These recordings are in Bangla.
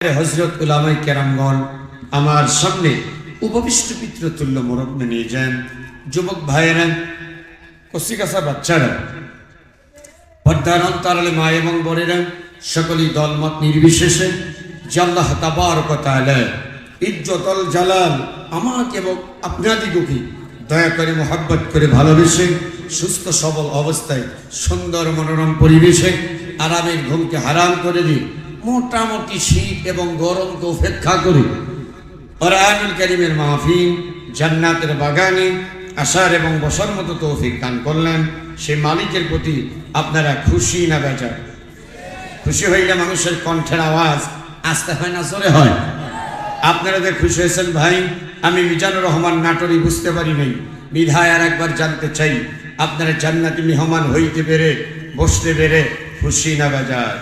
হযরত উলামায়ে কেরামগণ আমার সামনে উপবিষ্ট পিতৃতুল্য মুরব্বি নিয়ে যান। যুবক ভাইয়েরা, কচিকাঁচা বাচ্চারা, পর্দার অন্তরালে মা এবং বোনেরা, সকলেই দলমত নির্বিশেষে যে আল্লাহ তাবারক ওয়া তাআলা ইজ্জতুল জালাল আমাকে এবং আপনাদিগকে দয়া করে মোহাব্বত করে ভালোবেসে সুস্থ সবল অবস্থায় সুন্দর মনোরম পরিবেশে আরামের ঘুমকে হারাম করে দিয়ে মোটামুটি শীত এবং গরমকে উপেক্ষা করে কোরআনুল কারীমের মাহফিল জান্নাতের বাগানে আসার এবং বসার মতো তৌফিক দান করলেন। সেই মালিকের প্রতি আপনারা খুশি না বেজার? খুশি হইলে মানুষের কণ্ঠের আওয়াজ আস্তে হয় না জোরে হয়? আপনারা যে খুশি হয়েছেন ভাই, আমি মিজানুর রহমান নাটোরি বুঝতে পারি নাই বিধায় আর একবার জানতে চাই, আপনারা জান্নাতি মেহমান হইতে পেরে বসতে পেরে খুশি না বেজার?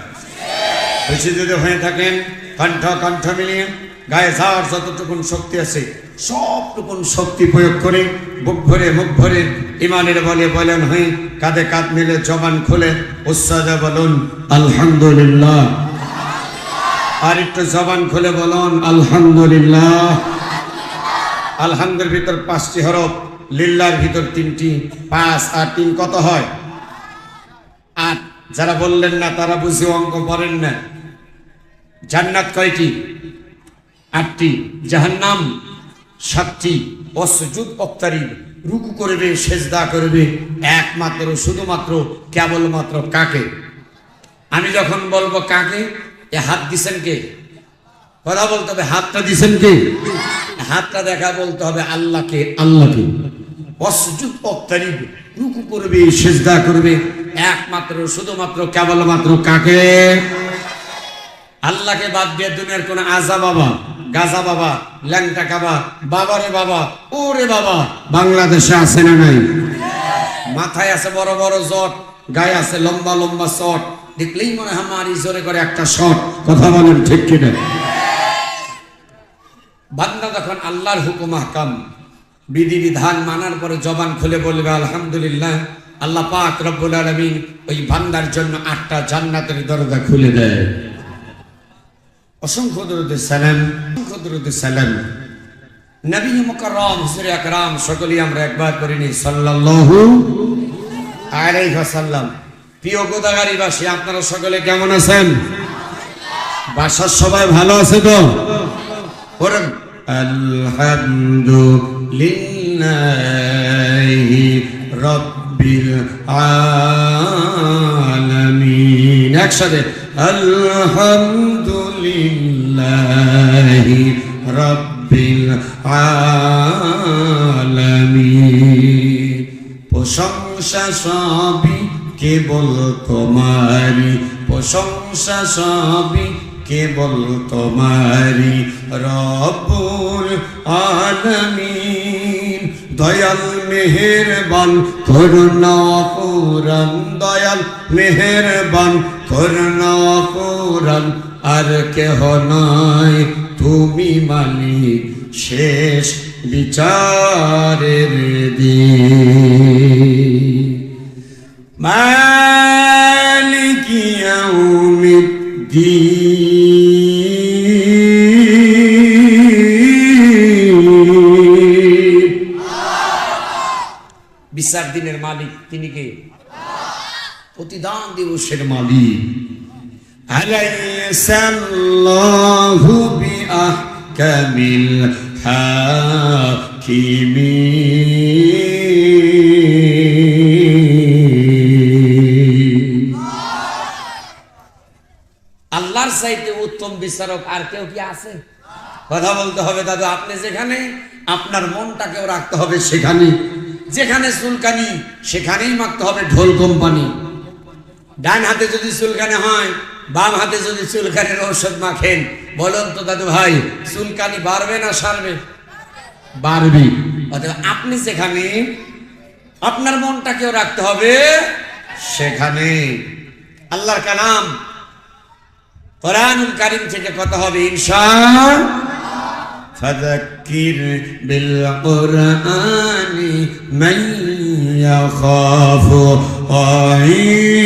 খুশি যদি হয়ে থাকেন কণ্ঠ কণ্ঠ মিলিয়ে গায়ে যার যতটুকুন শক্তি আছে সবটুকুন শক্তি প্রয়োগ করে বুক ভরে মুখ ভরে ইমানের বলে বলেন হয়ে কাঁধে কাঁধ মিলে জবান খুলে উচ্চাজে বলুন আলহামদুলিল্লাহ। আর একটু জবান খুলে বলুন আলহামদুলিল্লাহ। আলহামদুর ভিতর 5টি হরফ, লিল্লাহর ভিতর 3টি, 5 আর 3 কত হয়? 8। যারা বললেন না তারা বুঝি অঙ্ক পড়েন না। জান্নাত কয়টি? 8টি। জাহান্নাম 7টি। ওয়াসজুদ ওয়াক্তারিব, রুকু করবে সেজদা করবে একমাত্র শুধুমাত্র কেবলমাত্র কাকে? আমি যখন বলবো কাকে, এ হাত দিছেন কে? কথা বলতে হবে হাতটা দিছেন কে? হাতটা দেখা বলতে হবে আল্লাহকে, আল্লাহকে। ওয়াসজুদ ওয়াক্তারিব, রুকু করবে সেজদা করবে একমাত্র শুধুমাত্র কেবলমাত্র কাকে? আল্লাহকে বাদ দিয়ে দুনিয়ার কোন আজা বাবা, গাজা বাবা, ল্যাংটা কাবা, বাবারে বাবা, ওরে বাবা বাংলাদেশে আছে না নাই? মাথায় আছে বড় বড় জট, গায়ে আছে লম্বা লম্বা শট, দেখলেই মনে হয় মারি জোরে করে একটা শট। কথা বলেন ঠিক কিনা? বান্দা যখন আল্লাহর হুকুম আহকাম বিধিবিধান মানার পরে জবান খুলে বলবে আলহামদুলিল্লাহ, আল্লাহ পাক রব্বুল আলামিন ওই বান্দার জন্য 8টা জান্নাতের দরজা খুলে দেয়। অসংখ্য দরুদ সালাম, অসংখ্য দরুদ সালাম নবী মুকাররম হুজুর আকরাম সকলেই আমরা একবার করে নিই সাল্লাল্লাহু আলাইহি ওয়াসাল্লাম। প্রিয় গোদাগাড়িবাসী, আপনারা সকলে কেমন আছেন? বাসার সবাই ভালো আছে তো? বলেন আলহামদুলিল্লাহি রাব্বিল আলামিন। একসাথে আলহামদুলিল্লাহি রাব্বিল আলামিন। প্রশংসা সবই কেবল তোমারি, প্রশংসা সবই কেবল তোমারি রব্বুল আলামিন। দয়াল মেহেরবান করুণা পুরান, দয়াল মেহেরবান করুণা পুরান, আর কেহ নয় তুমি মালিক শেষ বিচারের দিন। মালিক ইয়াউমিদ্দিন, বিচার দিনের মালিক তিনি কে? প্রতিদান দিবসের মালিক। আলাইসাল্লাহু বিআহকামিল হাকিমিন। আল্লাহর চাইতে উত্তম বিচারক আর কেউ কি আছে? কথা বলতে হবে দাদু। আপনি যেখানে, আপনার মনটাকেও রাখতে হবে সেখানে। যেখানে চুলকানি সেখানেই মাখতে হবে ঢোল কোম্পানি। ডান হাতে যদি চুলকানি হয়, বাম হাতে যদি চুলকানির ঔষধ মাখেন, বলুন তো দাদু ভাই চুলকানি বাড়বে না সারবে? বাড়বে। অতএব আপনি যেখানে, আপনার মনটাকেও রাখতে হবে সেখানে। আল্লাহর কালাম কোরআনুল কারীম থেকে কথা হবে ইনশাআল্লাহ। ফাযাক্কির বিল কুরআনি মান ইয়াখাফু ওয়াঈদ।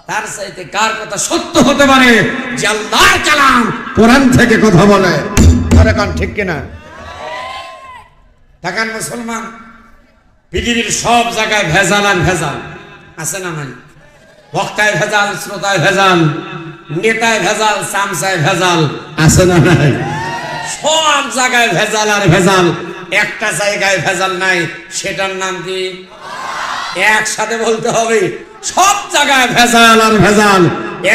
তার চাইতে কার কথা সত্য হতে পারে যে আল্লাহর কালাম কোরআন থেকে কথা বলে? আরে কান ঠিক কিনা? তাকান মুসলমান, পৃথিবীর সব জায়গায় ভেজাল আর ভেজাল আছে না নাই? বক্তায় ভেজাল, শ্রোতায় ভেজাল, নেতায় ভেজাল, চামচায় ভেজাল আছে না নাই? সব জায়গায় ভেজাল আর ভেজাল, একটা জায়গায় ভেজাল নাই, সেটার নাম কি? একসাথে বলতে হবে, সব জায়গায় ভেজাল আর ভেজাল,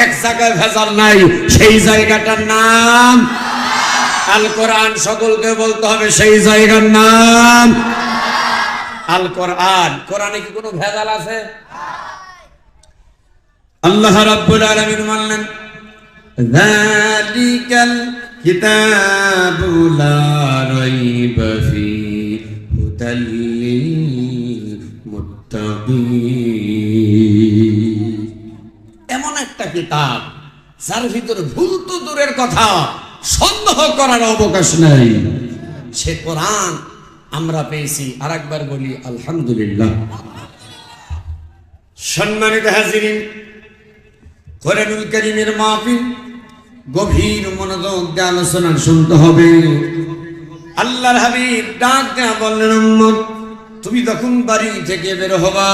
এক জায়গায় ভেজাল নাই, সেই জায়গাটার নাম আল কোরআন। সকলকে বলতে হবে সেই জায়গার নাম আল কোরআন। কোরআনে কি কোনো ভেজাল আছে? আল্লাহ রাব্বুল আলামিন বললেন, যালিকাল কিতাবু লা রাইবা ফীহি হুদাল লিল মুত্তাকিন। এমন একটা কিতাব যার ভিতরে ভুল তো দূরের কথা, সন্দেহ করার অবকাশ নাই, সে কোরআন আমরা পেয়েছি। আরেকবার বলি আলহামদুলিল্লাহ। সম্মানিত হাজিরিন, কোরআনুল কারীমের মাহফিল গভীর মনোযোগ দিয়ে আলোচনা শুনতে হবে। আল্লাহর হাবিব ডাক দেয়া বললেন, উম্মত তুমি যখন বাড়ি থেকে বের হবা,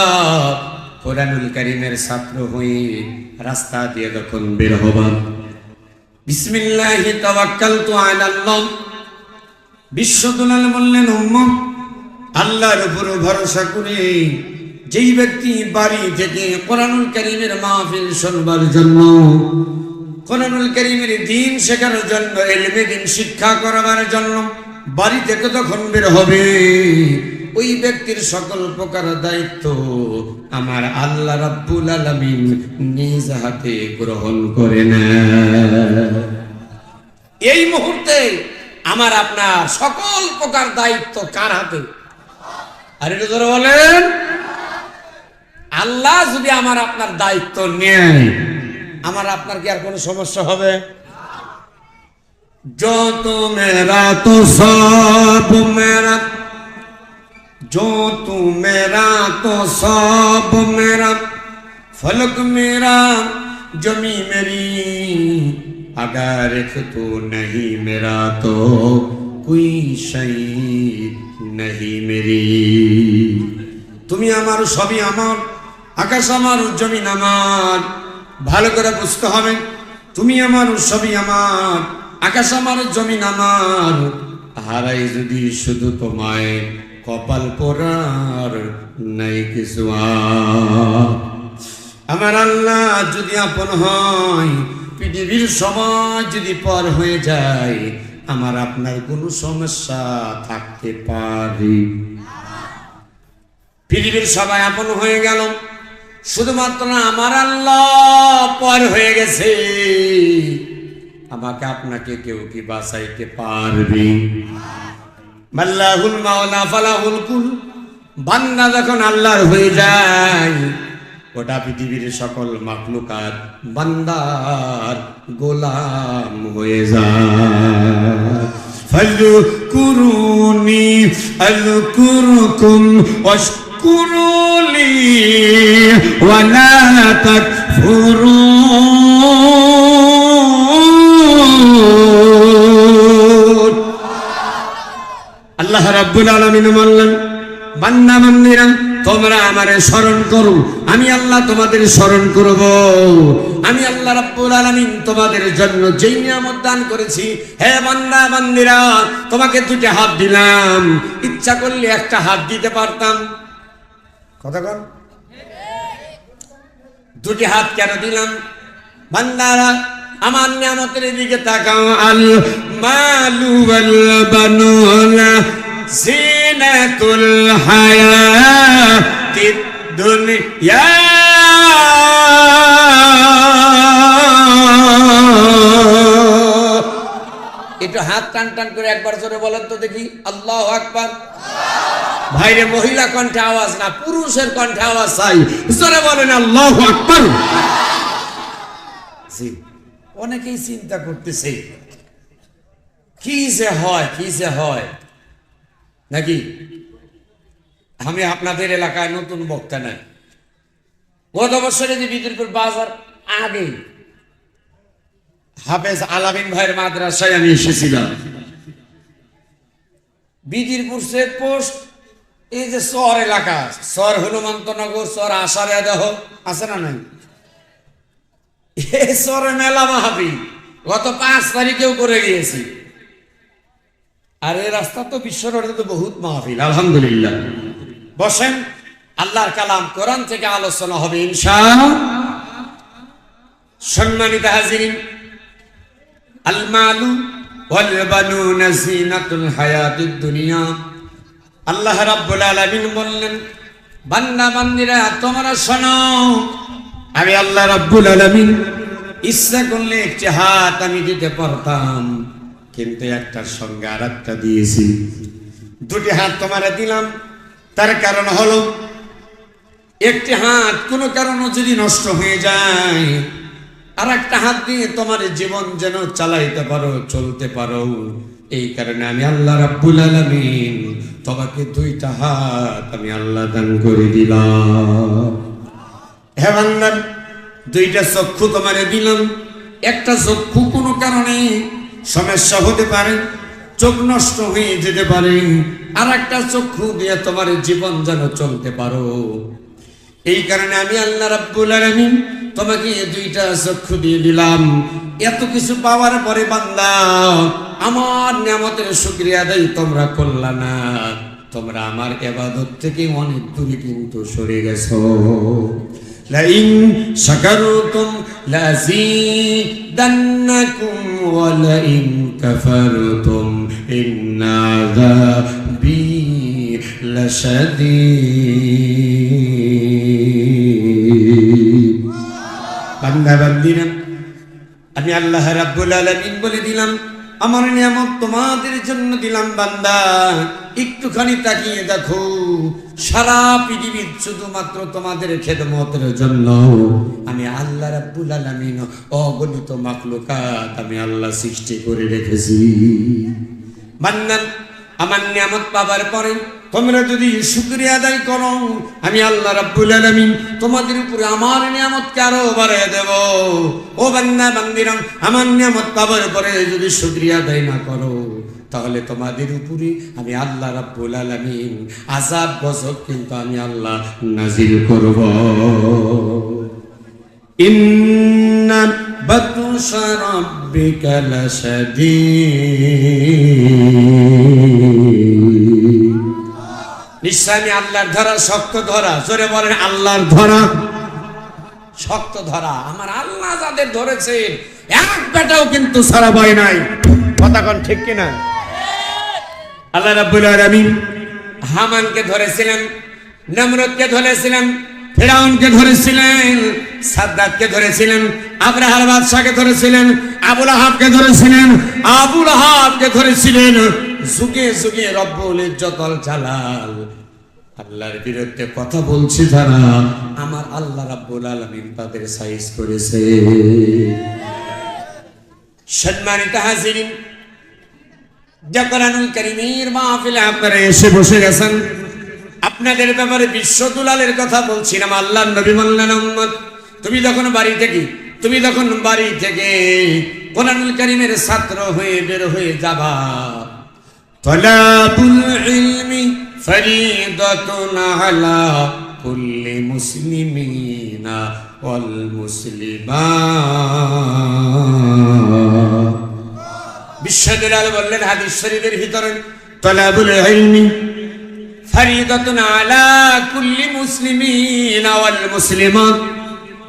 কোরআনুল কারীমের ছাত্র হয়ে রাস্তা দিয়ে যখন বের হবা, বিসমিল্লাহি তাওয়াক্কালতু আলাল্লাহ। বিশ্বদুলাল বললেন, উম্মত আল্লাহর উপর ভরসা করে যেই ব্যক্তি বাড়ি থেকে কোরআনুল কারীমের মাহফিল শুনবার জন্য, কোরআনুল কারীমের দ্বীন শেখার জন্য, ইলমে দ্বীন শিক্ষা করাবার জন্য বাড়ি থেকে যখন বের হবে, ওই ব্যক্তির সকল প্রকার দায়িত্ব আমার আল্লাহ রাব্বুল আলামিন নিজ হাতে গ্রহণ করে নেন। এই মুহূর্তে আমার আপনার সকল প্রকার দায়িত্ব কার হাতে? আর এটা ধরে বলেন, আল্লাহ যদি আমার আপনার দায়িত্ব নেয়, আমার আপনার কি আর কোনো সমস্যা হবে? যত মেরা তো সব মেরা, जो तू मेरा तो सब मेरा, फलक मेरा जमी मेरी, अगर तू नहीं मेरा तो कोई शई नहीं मेरी। তুমি আমার, সবই আমার, আকাশ আমার, জমিন আমার। ভালো করে বুঝতে হবে, তুমি আমার, সবই আমার, আকাশ আমার, জমিন আমার। হারাই যদি শুধু তোমায়, কপাল পোড়ার নাই কিছু। আমার আল্লাহ যদি আপন হয়, পৃথিবীর সমাজ যদি পর হয়ে যায়, আমার আপনার কোনো সমস্যা থাকতে পারে? পৃথিবীর সবাই আপন হয়ে গেল, শুধুমাত্র আমার আল্লাহ পর হয়ে গেছে, আমাকে আপনাকে কেউ কি বাঁচাইতে পারবে? আল্লাহুল মাওলা ফালাহুল কুল। বান্দা যখন আল্লাহর হয়ে যায়, গোটা পৃথিবীর সকল মাখলুকাত বান্দার গোলাম হয়ে যায়। ফাযকুরুনি আযকুরুকুম ওয়াশকুরুলি ওয়া লা তাকফুরুন। আল্লাহ রাব্বুল আলামিন বললেন, বান্দা বান্দীরা তোমরা আমারে স্মরণ করো, আমি আল্লাহ তোমাদের স্মরণ করব। আমি আল্লাহ রাব্বুল আলামিন তোমাদের জন্য যেই নিয়ামত দান করেছি, হে বান্দা বান্দীরা, তোমাকে দুটি হাত দিলাম, ইচ্ছা করলে একটা হাত দিতে পারতাম। কথা বল, দুটি হাত কেন দিলাম? বান্দারা আমার নিয়ামতের দিকে তাকাও। আল মালু ওয়াল বানুনা জিনাতুল হায়াতিদ দুনিয়া। একটু হাত টান টান করে একবার জোরে বলেন তো দেখি, আল্লাহু আকবার। ভাইরে, মহিলা কণ্ঠে আওয়াজ না, পুরুষের কণ্ঠে আওয়াজ চাই, জোরে বলেন আল্লাহু আকবার। অনেকেই চিন্তা করতেছে কি যে হয়, কি যে হয় নাকি। আমি আপনাদের এলাকায় নতুন বক্তা নাই, গত বছরে যে বিদ্যুৎপুর বাজার আগে হাফেজ আলামিন ভাইয়ের মাদ্রাসায় আমি এসেছিলাম। বিজিরপুর চেকপোস্ট, এই যে চর এলাকা, চর হনুমন্তনগর, চর আষাঢ়ে দেহ আছে না নাই, এই চরে মেলা মাহফিল গত 5 তারিখেও করে গিয়েছি। আর এই রাস্তা তো বিশ্ব রোডে তো বহুত মাহফিল, আলহামদুলিল্লাহ। বসেন, আল্লাহর কালাম কোরআন থেকে আলোচনা হবে ইনশাআল্লাহ। সম্মানিত হাজিরিন, আল মালু ওয়াল বানুনা জিনাতুল হায়াতিদ দুনিয়া। আল্লাহ রাব্বুল আলামিন বললেন, বান্দা বান্দিরা তোমরা শোনো, আমি আল্লাহ রাব্বুল আলামিন ইচ্ছা করলে একটি হাত আমি দিতে পারতাম, কিন্তু একটার সঙ্গে আরেকটা দিয়েছি। 2টি হাত তোমারে দিলাম, তার কারণ হলো একটি হাত কোনো কারণে যদি নষ্ট হয়ে যায়, আর একটা হাত দিয়ে তোমার জীবন যেন চালাইতে পারো, চলতে পারো। এই কারণে আমি আল্লাহ রাব্বুল আলামিন তোমাকে 2টা হাত আমি আল্লাহ দান করে দিলাম। হে বান্দা, 2টা চক্ষু তোমারে দিলাম। একটা চক্ষু কোনো কারণে সমস্যা হতে পারে, চোখ নষ্ট হয়ে যেতে পারে, আর একটা চক্ষু দিয়ে তোমার জীবন যেন চলতে পারো। এই কারণে আমি আল্লাহ রাব্বুল আলামিন তোমাকে 2টা চক্ষু দিয়ে দিলাম। এত কিছু পাওয়ার পরে বান্দা আমার নিয়ামতের শুকরিয়া আদায় তোমরা করলা না, তোমরা আমার ইবাদত থেকে অনেক দূরে কিন্তু সরে গেছো। লাইন শাকারতুম লাযিদান্নাকুম ওয়া লাইন কাফারতুম ইন্না আযাবি লাশাদীদ। বান্দা বান্দিরা, আমি আল্লাহ রাব্বুল আলামিন বলে দিলাম, আমার নিয়ামত তোমাদের জন্য দিলাম। বান্দা একটুখানি তাকিয়ে দেখো, সারা পৃথিবীর শুধুমাত্র তোমাদের খেদমতের জন্য আমি আল্লাহ রাব্বুল আলামিন অগণিত মাখলুকাত আমি আল্লাহ সৃষ্টি করে রেখেছি। বান্দা, আমার নিয়ামত পাবার পরে তোমরা যদি শুকরিয়া আদায় করো, আমি আল্লাহ রাব্বুল আলামিন তোমাদের উপরে আমার নিয়ামতকে আরো বাড়িয়ে দেব। ও বান্দা বান্দিরা, আমার নিয়ামত পাবার পরে যদি শুকরিয়া আদায় না করো, তাহলে তোমাদের উপরে আমি আল্লাহ রাব্বুল আলামিন আযাব গজব কিন্তু আমি আল্লাহ নাজিল করব। ইন্না বাতুশা রাব্বিকা লাশাদীদ। নিশ্চয় আমি আল্লাহর ধরা শক্ত ধরা, জোরে বলেন আল্লাহর ধরা শক্ত ধরা। আমার আল্লাহ যাদের ধরেছেন এক বেটাও কিন্তু ছাড়া ভয় নাই। কথা কোন ঠিক কিনা? আল্লাহ রাব্বুল আলামিন হামানকে ধরেছিলেন, নমরুদকে ধরেছিলেন, ফিরাউনকে ধরেছিলেন, সাদ্দাতকে ধরেছিলেন, আব্রাহার বাদশাকে ধরেছিলেন, আবু লাহাবকে ধরেছিলেন, আবু লাহাবকে ধরেছিলেন। যুগে যুগে রব্বুল ইজ্জতুল জালাল আল্লাহর বিরুদ্ধে কথা বলছে যারা, আমার আল্লাহ রাব্বুল আলামিন তাদের সাইজ করেছে। সম্মানিত হাজিরিন, যে কোরআনুল কারীমের মাহফিলে আপনারা এসে বসে গেছেন, আপনাদের ব্যাপারে বিশ্ব দুলালের কথা বলছিলাম। আল্লাহর নবী বললেন, উম্মত তুমি যখন বাড়ি থেকে কোরআনুল কারীমের ছাত্র হয়ে বের হয়ে যাবা, তালাবুল ইলমি ফরিদাতুন আলা কুল্লি মুসলিমিনা ওয়াল মুসলিমাত। বিশ্বদুলাল বললেন হাদিস শরীফের ভিতরে, তালাবুল ইলমি ফরিদাতুন আলা কুল্লি মুসলিমিনা ওয়াল মুসলিমাত।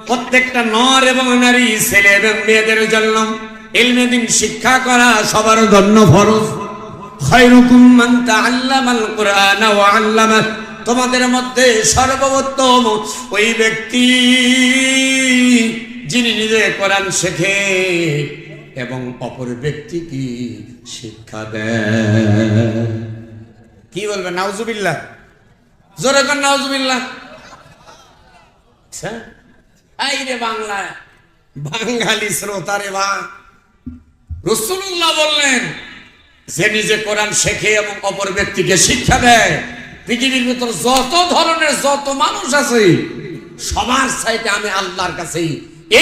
প্রত্যেকটা নর এবং নারী, ছেলে এবং মেয়েদের জন্য ইলমে দ্বীন শিক্ষা করা সবার জন্য ফরজ। খায়রুকুম মান তাআল্লামাল কুরআনা ওয়া আল্লামা। তোমাদের মধ্যে সর্বোত্তম ওই ব্যক্তি যিনি নিজে কোরআন শেখে এবং অপর ব্যক্তিকে শিক্ষা দেয়। কি বলবে? নাউজুবিল্লাহ, জোরে কর নাউজুবিল্লাহ। আচ্ছা, এই রে বাংলা বাঙালি শ্রোতা রে বা, রাসূলুল্লাহ বললেন যে নিজে কোরআন শেখে এবং অপর ব্যক্তিকে শিক্ষা দেয়, পৃথিবীর ভিতর যত ধরনের যত মানুষ আছে সবার চাইতে আমি আল্লাহর কাছে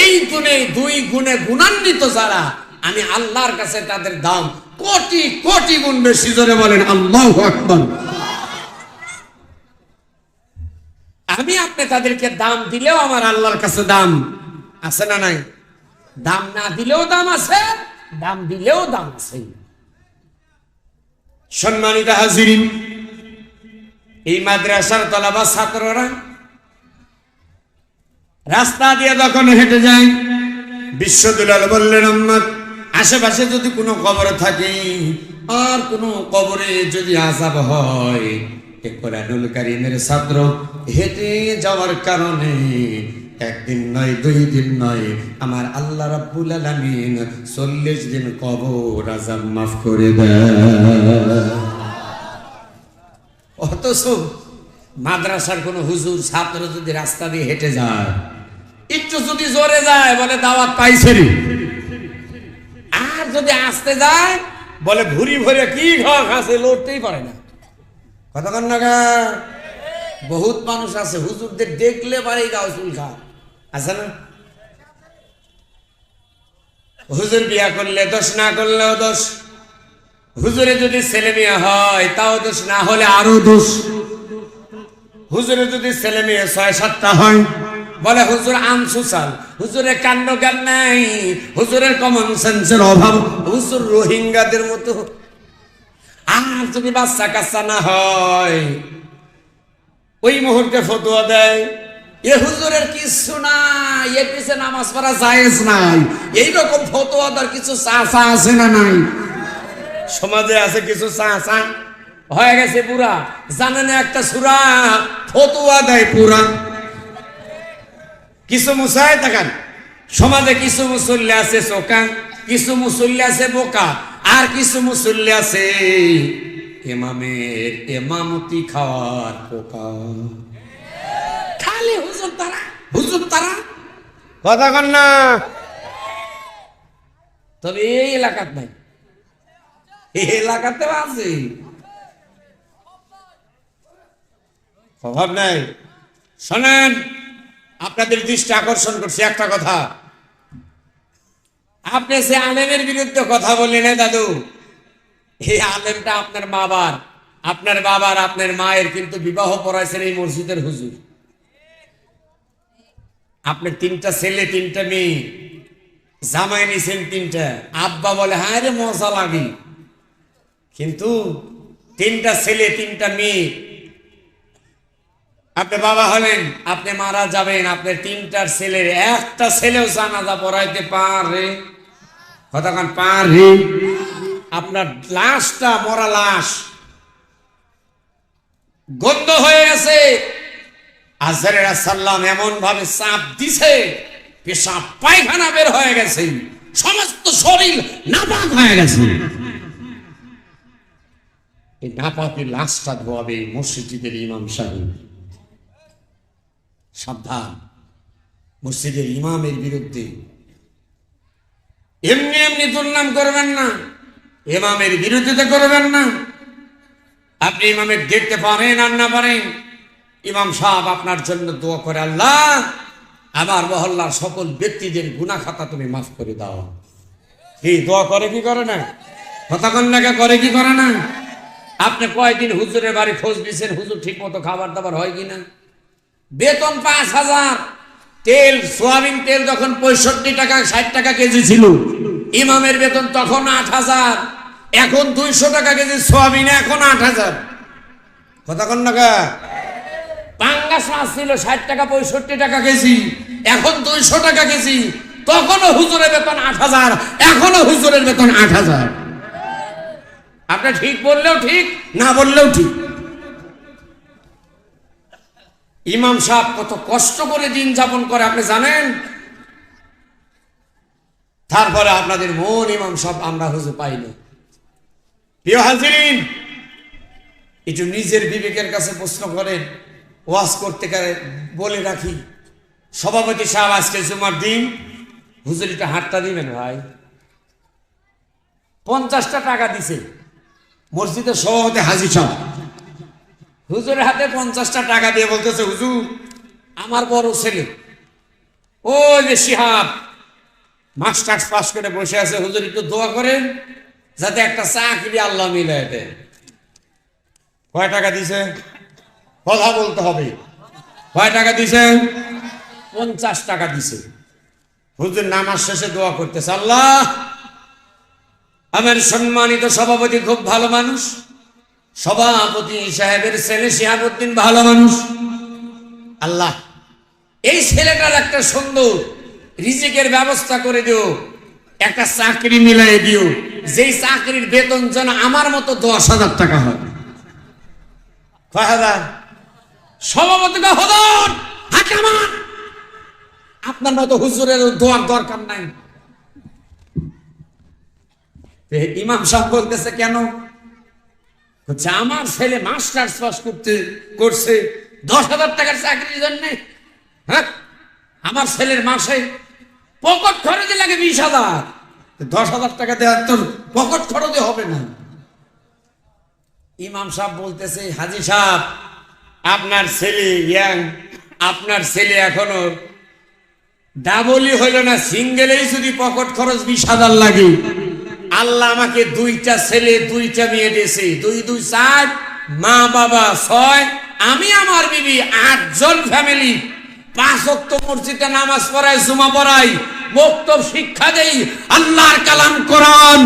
এই গুণে 2 গুণে গুণান্বিত যারা, আমি আল্লাহর কাছে তাদের দাম কোটি কোটি গুণ বেশি। জোরে বলেন আল্লাহু আকবার। আমি আপনি তাদেরকে দাম দিলেও আমার আল্লাহর কাছে দাম আছে না নাই? দাম না দিলেও দাম আছে, দাম দিলেও দাম আছে। সম্মানিত হাজিরিন, এই মাদ্রাসার তলাবা ছাত্ররা রাস্তা দিয়ে যখন হেঁটে যায়, বিশ্বদুলাল বললেন, আম্মা আশেপাশে যদি কোনো কবর থাকে আর কোনো কবরে যদি আযাব হয়, কোরআনুল কারীমের ছাত্র হেঁটে যাওয়ার কারণে একদিন নয় 2 দিন নয়, আমার আল্লাহ রাব্বুল আলামিন 40 দিন কবর আযাব মাফ করে দেয়। অথচ মাদ্রাসার কোন হুজুর ছাত্র যদি রাস্তা দিয়ে হেঁটে যায়, একটু যদি জোরে যায় বলে দাওয়াত পাইছে রে, আর যদি আসতে যায় বলে ভুরি ভরে কি ঘর খাসে, লড়তেই পারে না। কতক্ষণ না? বহুত মানুষ আছে হুজুরদের দেখলে বাড়ি গাও চুল খা, আছে না? হুজুর বিয়া করলে দোষ, না করলেও দোষ। হুজুরে যদি ছেলে মেয়ে হয় তাও দোষ, না হলে আরো দোষ। হুজুরে যদি ছেলে মেয়ে 6-7টা হয় বলে হুজুর আনসুসাল, হুজুরের কাণ্ড জ্ঞান নাই, হুজুরের কমন সেন্সের অভাব, হুজুর রোহিঙ্গাদের মতো। আর যদি বাচ্চা কাচ্চা না হয় ওই মুহূর্তে ফতোয়া দেয়, এ হুজুরের কিছু নাই, এর পিছে নামাজ পড়া জায়েজ নাই। এইরকম ফতোয়া দেওয়ার কিছু চাচা আছে না নাই? সমাজে আছে কিছু চাচা, হয়ে গেছে পুরা, জানেন একটা সূরা ফতোয়া দেয় পুরা। কিছু মুসায় থাকেন সমাজে, কিছু মুসল্লি আছে চোকা, কিছু মুসল্লি আছে বোকা, আর কিছু মুসল্লি আছে ইমামের ইমামতি খাওয়ার পোকা। খালি হুজুর তারা, হুজুর তারা, কথা কন না। তবে এই এলাকাত নাই, এই এলাকাতে আছে, অভাব নাই। শোনেন, আপনাদের দৃষ্টি আকর্ষণ করছি একটা কথা। আপনি সে আলেমের বিরুদ্ধে কথা বললেন দাদু, এই আলেমটা আপনার বাবার, আপনার বাবার, আপনার মায়ের কিন্তু বিবাহ পড়াইছেন এই মসজিদের হুজুর। আপনার 3টা ছেলে 3টা মেয়ে, জামাই নিছেন 3টা। আব্বা বলে হ্যাঁ রে মজা লাগে, কিন্তু 3টা ছেলে 3টা মেয়ে। আপনি বাবা হলেন, আপনি মারা যাবেন, আপনার 3টার ছেলের একটা ছেলেও জানাজা পড়াইতে পারে? কতক্ষণ পারে? আপনার লাশটা, মরা লাশ গন্ধ হয়ে গেছে। আজরাইল সাল্লাম এমন ভাবে চাপ দিছে, পেশাব পায়খানা বের হয়ে গেছে, সমস্ত শরীর নাপাক হয়ে গেছে। এই নাপাকের লাশটা ধোয়াবে মসজিদের ইমাম সাহেব। সাবধান, মসজিদের ইমামের বিরুদ্ধে এমনি এমনি দুর্নাম করবেন না, ইমামের বিরোধিতা করবেন না। আপনি ইমামের দেখতে পারেন আর না পারেন, ইমাম সাহেব আপনার জন্য দোয়া করে, আল্লাহ আমার মহল্লার সকল ব্যক্তিদের গুনাহ খাতা তুমি মাফ করে দাও। কি দোয়া করে কি করে না? কতক্ষণ লাগে করে কি করে না? আপনি কয়দিন হুজুরের বাড়ি খোঁজ নিয়েছেন, হুজুর ঠিক মতো খাবার দাবার হয় কিনা? বেতন 5,000, তেল সোয়াবিন তেল যখন 65 টাকা 60 টাকা কেজি ছিল, ইমামের বেতন তখন 8,000, এখন 200 টাকা কেজি সোয়াবিন, এখন 8,000। কতক্ষণ টাকা? পাঙ্গাস মাছ ছিল 60 টাকা 65 টাকা কেজি, এখন 200 টাকা কেজি। তখনও হুজুরের বেতন 8,000, এখনো হুজুরের বেতন 8,000। আপনি ঠিক বললেও ঠিক, না বললেও ঠিক। ইমাম সাহেব কত কষ্ট করে দিন যাপন করে আপনি জানেন? তারপরে আপনাদের মন ইমাম সাহেব আমরা হুজুর পাই না। প্রিয় হাজিরিন, একটু নিজের বিবেকের কাছে প্রশ্ন করেন। ওয়াজ করতে বলে রাখি, সভাপতি সাহেব আজকে জুমার দিন, হুজুর একটু হাতটা দিবেন ভাই। 50টা টাকা দিছে মসজিদের সভাপতি হাজি সাহেব, হুজুরের হাতে 50টা টাকা দিয়ে বলতেছে, হুজুর আমার বড় ছেলে ও যে শিহাব মাস্টার্স পাস করে বসে আছে, হুজুর একটু দোয়া করেন যাতে একটা চাকরি আল্লাহ মিলায় দেয়। কয় টাকা দিছে? কথা বলতে হবে। কয় টাকা দিছে? 50 টাকা দিছে। হুজুর নামাজ শেষে দোয়া করতেছে, আল্লাহ আমার সম্মানিত সভাপতি খুব ভালো মানুষ, সভাপতি সাহেবের ছেলে শিহাবুদ্দিন ভালো মানুষ, আল্লাহ এই ছেলেটার একটা সুন্দর রিজিকের ব্যবস্থা করে দিও, একটা চাকরি মিলাই দিও, যেই চাকরির বেতন যেন আমার মতো 10,000 টাকা হয়। কয় হাজার? সভাপতি হুজুর হাত নামান, আপনার মতো হুজুরের দোয়ার দরকার নাই। ইমাম সাহেব বলতেছে কেন? হচ্ছে আমার ছেলে মাস্টার্স পাস করছে 10,000 টাকার চাকরির জন্য। হ্যাঁ, আমার ছেলের মাসে পকেট খরচে লাগে 20,000, 10,000 টাকা দেওয়ার তোর পকেট খরচে হবে না। ইমাম সাহেব বলতেছে, হাজী সাহেব আপনার ছেলে ইয়াং, আপনার ছেলে এখনো ডাবলই হইল না, সিঙ্গেলেই যদি পকেট খরচ 20,000 লাগে, আল্লাহ আমাকে 2টা ছেলে 2টা মেয়ে দিয়েছে, 2 2 4, মা বাবা 6, আমি আমার বিবি 8 জন ফ্যামিলি, 5 ওয়াক্ত মসজিদে নামাজ পড়াই, জুমা পড়াই, বক্তব্য শিক্ষা দেই, আল্লাহর কালাম কোরআন।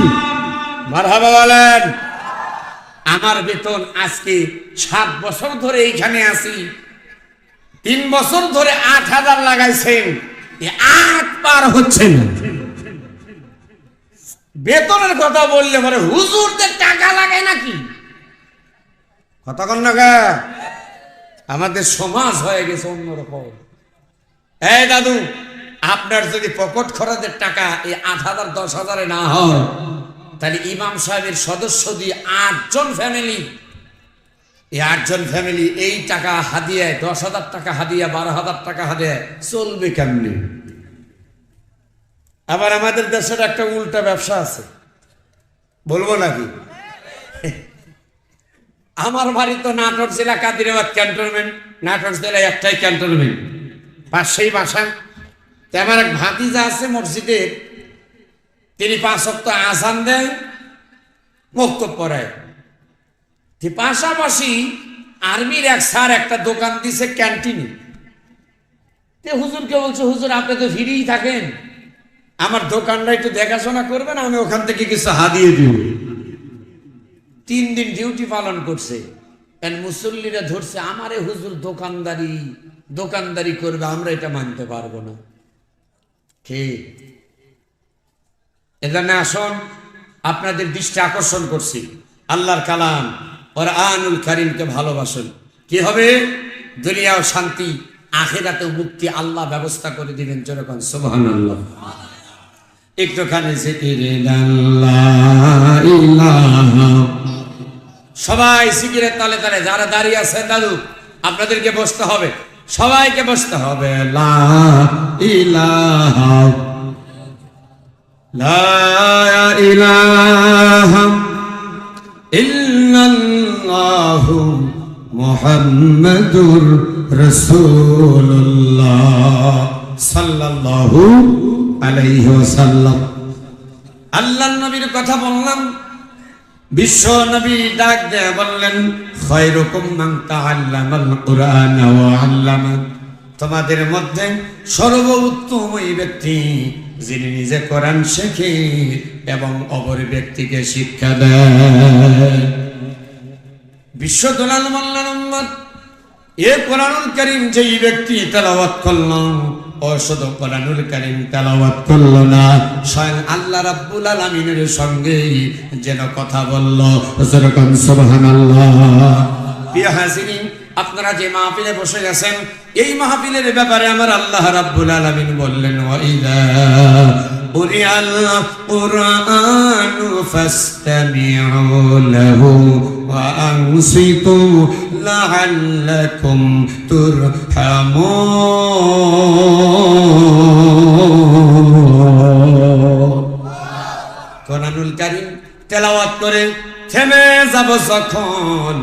মারহাবা বলেন। আমার বেতন আজকে 7 বছর ধরে এইখানে আছি, 3 বছর ধরে 8,000 লাগাইছেন, 8 পার হচ্ছে না। বেতনের কথা বললে পরে হুজুরদের টাকা লাগে নাকি? কথা কন না গা? আমাদের সমাজ হয়ে গেছে অন্যরকম। এই দাদু, আপনার যদি পকেট খরচের টাকা এই 8,000 10,000 না হয়, তাহলে ইমাম সাহেবের সদস্য দিয়ে 8 জন ফ্যামিলি, এই 8 জন ফ্যামিলি এই টাকা হাদিয়া, 10,000 টাকা হাদিয়া, 12,000 টাকা হাদিয়া চলবে কেমনি? আবার আমাদের দেশের একটা উল্টা ব্যবসা আছে, বলবো নাকি? আমার বাড়ি তো নাটোর জেলা কাদিরাবাদ ক্যান্টনমেন্ট, নাটোর জেলায় একটাই ক্যান্টনমেন্ট, পাশেই বাসা। আমার এক ভাতিজা আছে মসজিদের, তিনি 5 ওয়াক্ত আযান দেয়, বক্তব্য পড়ায়। পাশাপাশি আর্মির এক স্যার একটা দোকান দিছে ক্যান্টিনে। হুজুরকে বলছে, হুজুর আপনি তো ফ্রিই থাকেন, আমার দোকানটা একটু দেখাশোনা করবেন, আমি ওখান থেকে কিছু হাদিয়ে দিব। 3 দিন ডিউটি পালন করছে, মুসল্লিরা ধরছে, আমারে হুজুর দোকানদারি করবে, আমরা এটা মানতে পারবো না। ঠিক এজন্য আসুন, আপনাদের দৃষ্টি আকর্ষণ করছি, আল্লাহর কালাম কোরআনুল কারীমকে ভালোবাসুন। কি হবে? দুনিয়াও শান্তি, আখিরাতেও মুক্তি আল্লাহ ব্যবস্থা করে দিবেন। যেরকম সুবহানাল্লাহ। একটুখানি জিকিরে লা ইলাহা, সবাই জিকিরের তালে তালে, যারা দাঁড়িয়ে আছেন দাদু আপনাদেরকে বসতে হবে, সবাইকে বসতে হবে। লা ইলাহা, লা ইলাহা ইল্লাল্লাহু মুহাম্মাদুর রাসূলুল্লাহ সাল্লাল্লাহু আলাইহি ওয়াসাল্লাম। আল্লাহর নবীর কথা বললাম, বিশ্ব নবী ডাক দিয়ে বললেন, খায়রুকুম মান তাআল্লামাল কুরআন ওয়া আল্লামা, তোমাদের মধ্যে সর্বোত্তম ওই ব্যক্তি যিনি নিজে কোরআন শেখে এবং অপর ব্যক্তিকে শিক্ষা দেয়। বিশ্ব দলাল মোল্লার উম্মত, এ কোরআনুল কারীম যেই ব্যক্তি তেলাওয়াত করলো, ও শুধু কোরআনুল কারীম তেলাওয়াত করলো না, স্বয়ং আল্লাহ রাব্বুল আলামিনের সঙ্গে যেন কথা বলল। যেরকম সুবহানাল্লাহ। প্রিয় হাজিরিন, আপনারা যে মাহফিলে বসে গেছেন, এই মাহফিলের ব্যাপারে আমার আল্লাহ রাব্বুল আলামিন বললেন, ওয়া ইযা কুরিআল কুরআনু ফাসতামিউ লাহু ওয়া আনসিতু লাআল্লাকুম তুরহামুন। কোরআনুল কারীম তেলাওয়াত করে থেমে যাব যখন,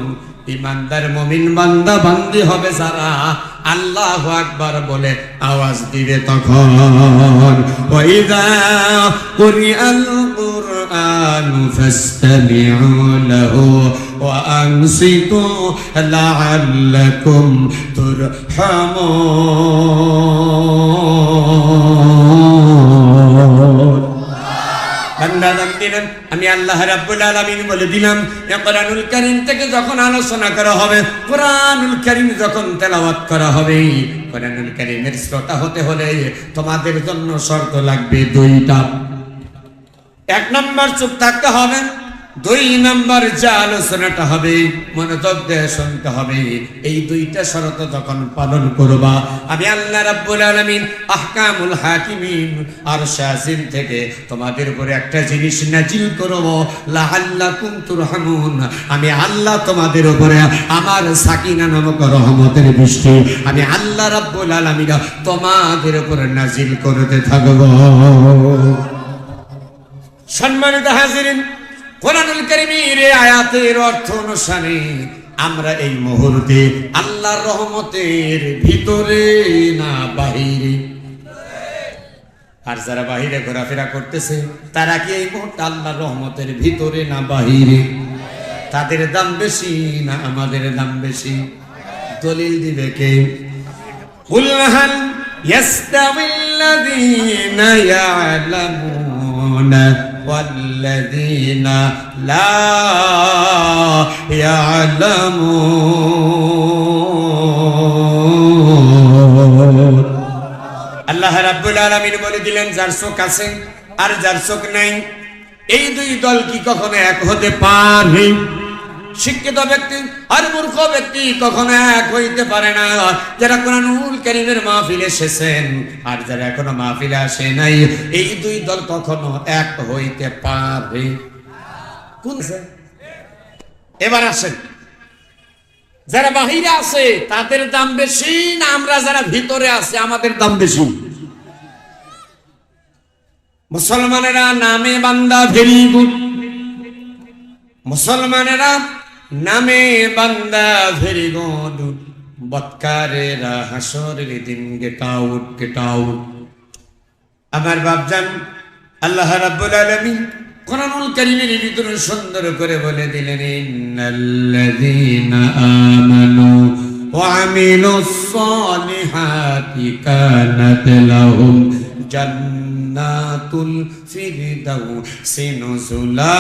ইমানদার মুমিন বান্দা বান্দি হবে যারা আল্লাহু আকবার বলে আওয়াজ দিবে তখন। ওয়াইযা কুরিআল কুরআনু ফাসতামিউ লাহু ওয়া আনসিতু লাআল্লাকুম তুরহামুন। আমি আল্লাহ রাব্বুল আলামিন বলে দিলাম, কোরআনুল কারীম থেকে যখন আলোচনা করা হবে, কোরআনুল কারীম যখন তেলাওয়াত করা হবে, কোরআনুল কারীমের শ্রোতা হতে হলে তোমাদের জন্য শর্ত লাগবে দুইটা। এক নম্বর চুপ থাকতে হবে, দুই নম্বর যে আলোচনাটা হবে মনোযোগ দিয়ে শুনতে হবে। এই দুইটা শর্ত যখন পালন করবা, আমি আল্লাহ রাব্বুল আলামিন আহকামুল হাকিমিন আর শাসিন থেকে তোমাদের উপরে একটা জিনিস নাজিল করব, লাআল্লাকুম তুরহামুন। আমি আল্লাহ তোমাদের উপরে আমার সাকিনা নামক রহমতের বৃষ্টি আমি আল্লাহ রাব্বুল আলামিন তোমাদের উপরে নাজিল করতে থাকব। সম্মানিত হাজিরিন, কোরআনুল কারীমের আয়াতের অর্থ অনুসারে আমরা এই মুহূর্তে আল্লাহর রহমতের ভিতরে না বাহিরে। আর যারা বাহিরে ঘোরাফেরা করতেছে তারা কি এই মুহূর্তে আল্লাহর রহমতের ভিতরে না বাহিরে? তাদের দাম বেশি না আমাদের দাম বেশি? দলিল দিবে কে? কুল হাল ইয়াস্তাবিল্লাযীনা ইয়ালামুনা والذين لا يعلمون। আল্লাহ রাব্বুল আলামিন বলে দিলেন, যার চোখ আছে আর যার চোখ নাই, এই দুই দল কি কখনো এক হতে পারে? শিক্ষিত ব্যক্তি আর মূর্খ ব্যক্তি কখনো এক হইতে পারে না। যারা কোরআনুল কারীমের মাহফিলে এসেছেন আর যারা এখনো মাহফিলে আসে নাই, এই দুই দল কখনো এক হইতে পারে? কোন? এবার আসেন, যারা বাহিরে আছে তাদের দাম বেশি না আমরা যারা ভিতরে আছে আমাদের দাম বেশি? মুসলমানেরা নামে বান্দা ভেরি গুড, মুসলমানেরা নামে বান্দা ভেরি গুড, বৎকারেরা হাসরের দিন গেট আউট, গেট আউট। আমার বাপজান আল্লাহ রাব্বুল আলামিন কোরআনুল কারীমের ভিতরে সুন্দর করে বলে দিলেন, ইন্নাল্লাযীনা আমানু ওয়া আমিলুস সালিহাতি কানাত লাহুম জান্নাতুল ফিরদাউসি নুজুলা।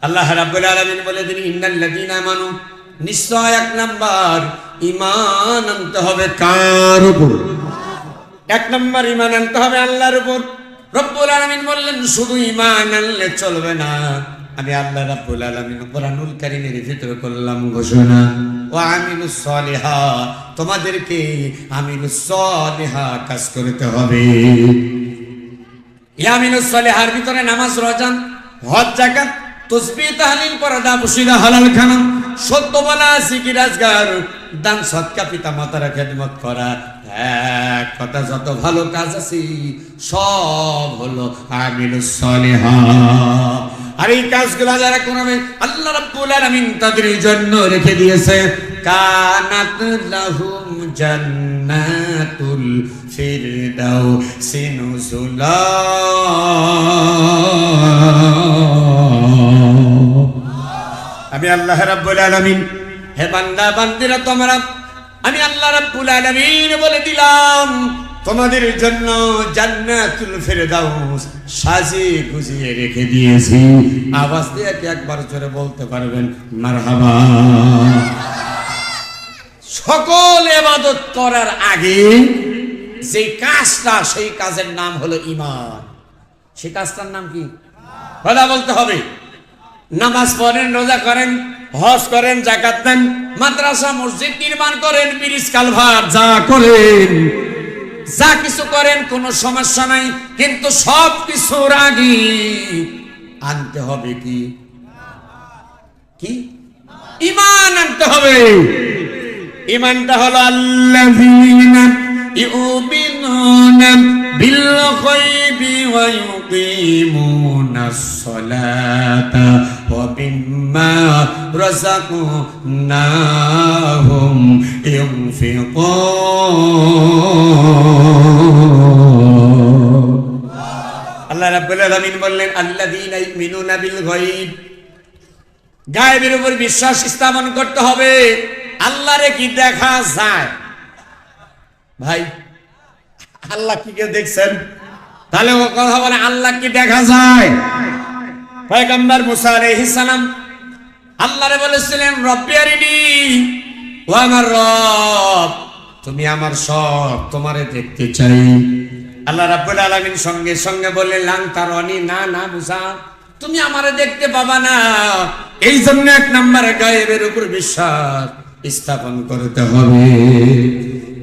আল্লাহ রাব্বুল আলামিন বলে দিলেন, ইন্নাল্লাযীনা আমানু, নিশ্চয় এক নাম্বার ঈমান আনতে হবে কার উপর? এক নাম্বার ঈমান আনতে হবে আল্লাহর উপর। রব্বুল আলামিন বললেন, শুধু ঈমান আনলে চলবে না। আমি আল্লাহ রাব্বুল আলামিন কোরআনুল কারীমের ভিতরে করলাম ঘোষণা, ওয়া আমিলুস সালিহাত, তোমাদেরকে আমিলুস সালিহাত কাজ করতে হবে। এই আমিলুস সালিহার ভিতরে নামাজ, রোজা, হজ, যাকাত, তাসবিহ, তাহলিল, পর্দা, মুশরিকা, হালাল খানা, সত্য বলা, জিকির, আজকার, দান, সদকা, পিতা মাতার খেদমত করা, এক কথা যত ভালো কাজ আছে সব হলো আমিলুস সালিহাত। আর এই কাজগুলো যারা করবে আল্লাহ রাব্বুল আলামিন তাদের জন্য রেখে দিয়েছে, কানাত লাহুম জান্নাতুল ফিরদাউসি নুজুলা। আমি আল্লাহ রাব্বুল আলামিন, হে বান্দা বান্দিরা তোমরা, আমি আল্লাহ রাব্বুল আলামিন বলে দিলাম তোমাদের জন্য জান্নাতুল ফিরদাউস সাজিয়ে গুজিয়ে রেখে দিয়েছি। আওয়াজ দিয়ে কি একবার জোরে বলতে পারবেন মারহাবা? সকল ইবাদত করার আগে যে কাজটা, সেই কাজের নাম হলো ঈমান। সেই কাজটার নাম কি? কথা বলতে হবে। নামাজ পড়েন, রোজা করেন, হজ করেন, যাকাত দেন, মাদ্রাসা মসজিদ নির্মাণ করেন, ব্রিজ কালভার্ট যা করেন, যা কিছু করেন কোনো সমস্যা নাই, কিন্তু সব কিছুর আগে আনতে হবে কি? কি? ঈমান আনতে হবে। ঈমানটা হলো আল্লাযীনা ইউমিনুনা বিল গায়বি ওয়া ইউকিমুনাস সালাতা ওয়া মিম্মা রাযাকনাহুম ইউনফিকুন। আল্লাহ রাব্বুল আলামিন বললেন আল্লাযীনা ইউমিনুনা বিল গায়ব, গায়েবের উপর বিশ্বাস স্থাপন করতে হবে। আল্লাহরে কি দেখা যায়? ভাই আল্লাহ কি কেউ দেখছেন? তাহলে ও কথা বলে আল্লাহ কি দেখা যায়? পয়গম্বর মুসা আলাইহিস সালাম আল্লাহরে বলেছিলেন রব্বি আরিনি, ও আমার রব তুমি আমার সব, তোমারে দেখতে চাই। আল্লাহ রাব্বুল আলামিন সঙ্গে সঙ্গে বললেন লান তারানি, না না মুসা তুমি আমারে দেখতে পাবা না। এই জন্য এক নম্বরে গায়েবের উপর বিশ্বাস স্থাপন করতে হবে।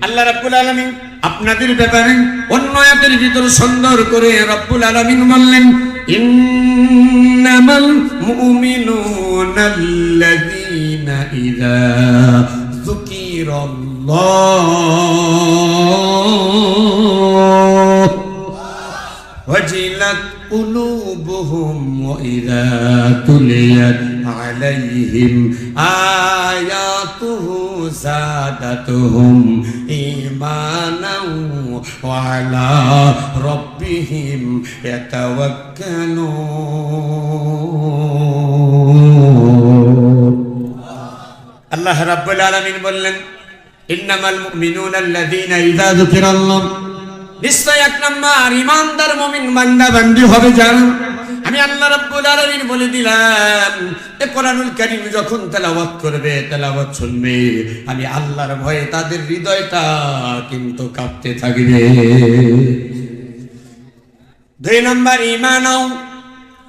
আল্লাহ রাব্বুল আলামিন আপনাদের ব্যাপারে অন্য আয়াতের ভিতর সুন্দর করে রাব্বুল আলামিন বললেন ইন্নামাল মুমিনুনাল্লাযীনা ইযা যুকিরাল্লাহ ওয়াজিলাত قلوبهم وإذا تليت عليهم آياته زادتهم إيمانا وعلى ربهم يتوكلون। الله رب العالمين বললেন ইন্নামাল মুমিনুনা আল্লাযীনা ইযা যুকিরাল্লাহ, নিশ্চয় এক নম্বর ইমানদার মুমিন বান্দা বান্দি হবে যারা, আমি আল্লাহ রাব্বুল আলামিন বলে দিলাম এই কোরআনুল কারীম যখন তেলাওয়াত করবে, তেলাওয়াত শুনবে, আমি আল্লাহর ভয়ে তাদের হৃদয়টা কিন্তু কাঁপতে থাকবে। দুই নম্বর ঈমানও,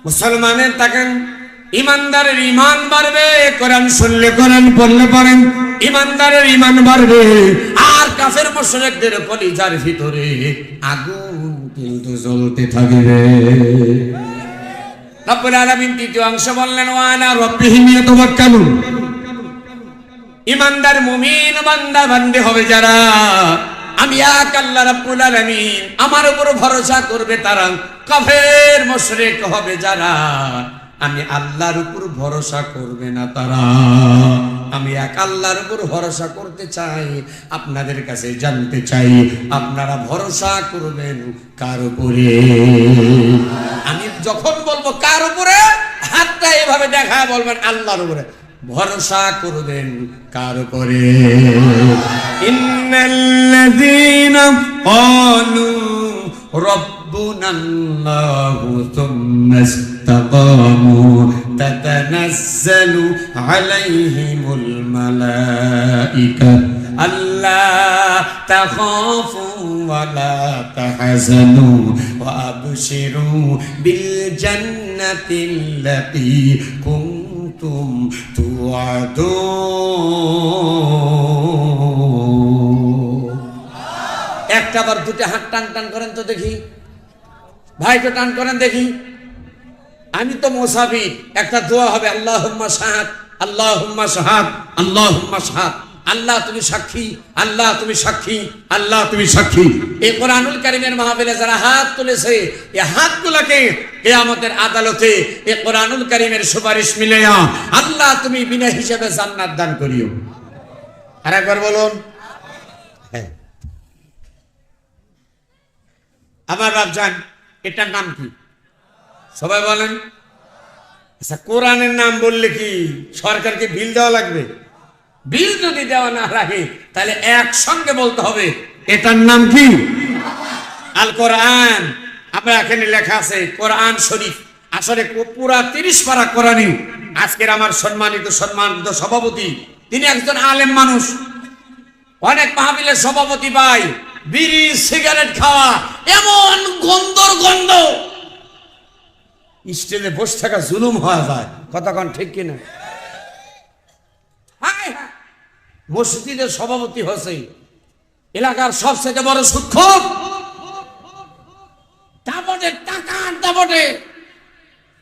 মুসলমানের তাকান ইমানদারের ঈমান বাড়বে, কোরআন শুনলে কোরআন পড়লে পড়েন ইমানদারের ঈমান বাড়বে। আর কাফের মুশরিকদের কলিজার ভিতরে আগুন কিন্তু জ্বলতে থাকবে। রব্বুল আলামিন তৃতীয় অংশ বললেন ওয়া আলা রাব্বিহিম ইয়াতাওয়াক্কালুন, ইমানদার মুমিন বান্দা বান্দি হবে যারা, আমি এক আল্লাহ রাব্বুল আলামিন আমার উপর ভরসা করবে তারা। কাফের মুশরিক হবে যারা, আমি আল্লাহর উপর ভরসা করবে না তারা। আমি এক আল্লাহর উপর ভরসা করতে চাই। আপনাদের কাছে জানতে চাই আপনারা ভরসা করবেন কার উপরে? আমি যখন বলবো কার উপরে, হাতটা এভাবে দেখা বলবেন আল্লাহর উপরে। ভরসা করবেন কার উপরে? ইন্নাল্লাযীনা ক্বালু রাব্বুনাল্লাহু সুম্মা ইসতাকামু তাতানাজ্জালু আলাইহিমুল মালাঈকা আল্লা তাখাফু ওয়া লা তাহজানু ওয়া আবশিরু বিল জান্নাতিল্লাতী কুনতুম তুআদুন। একটা বার দুটো হাত টান টান করেন তো দেখি, ভাই তো টান করেন দেখি। আমি তো মুসাফির, একটা দোয়া হবে আল্লাহুম্মা শাহাদ, আল্লাহুম্মা শাহাদ, আল্লাহুম্মা শাহাদ। আল্লাহ তুমি সাক্ষী, আল্লাহ তুমি সাক্ষী, আল্লাহ তুমি সাক্ষী। এই কোরআনুল কারীমের মাহফিলে যারা হাত তুলেছে, এই হাতগুলোকে কিয়ামতের আদালতে এই কোরআনুল কারীমের সুপারিশ মিলায়া আল্লাহ তুমি বিনা হিসাবে জান্নাত দান করিও। আরেকবার বলুন। হ্যাঁ, আমার বাপজান এটার নাম কি? সবাই বলেন। আচ্ছা, কোরআনের নাম বললে কি সরকারকে বিল দেওয়া লাগবে? বিল যদি দেওয়া না লাগে তাহলে একসঙ্গে বলতে হবে এটার নাম কি? আল কোরআন। আপনার এখানে লেখা আছে কোরআন শরীফ। আসলে পুরা 30 পারা কোরআনই। আজকের আমার সম্মানিত সভাপতি, তিনি একজন আলেম মানুষ, অনেক মাহফিলের সভাপতি ভাই, বিড়ি সিগারেট খাওয়া, এমন গন্ধর গন্ধ, স্টেজে বসে থাকা জুলুম হয়ে যায়। কতক্ষণ ঠিক কিনা? মসজিদের সভাপতি হয়েছে এলাকার সবচেয়ে বড় সুৎখোর, দাপটে টাকার দাপটে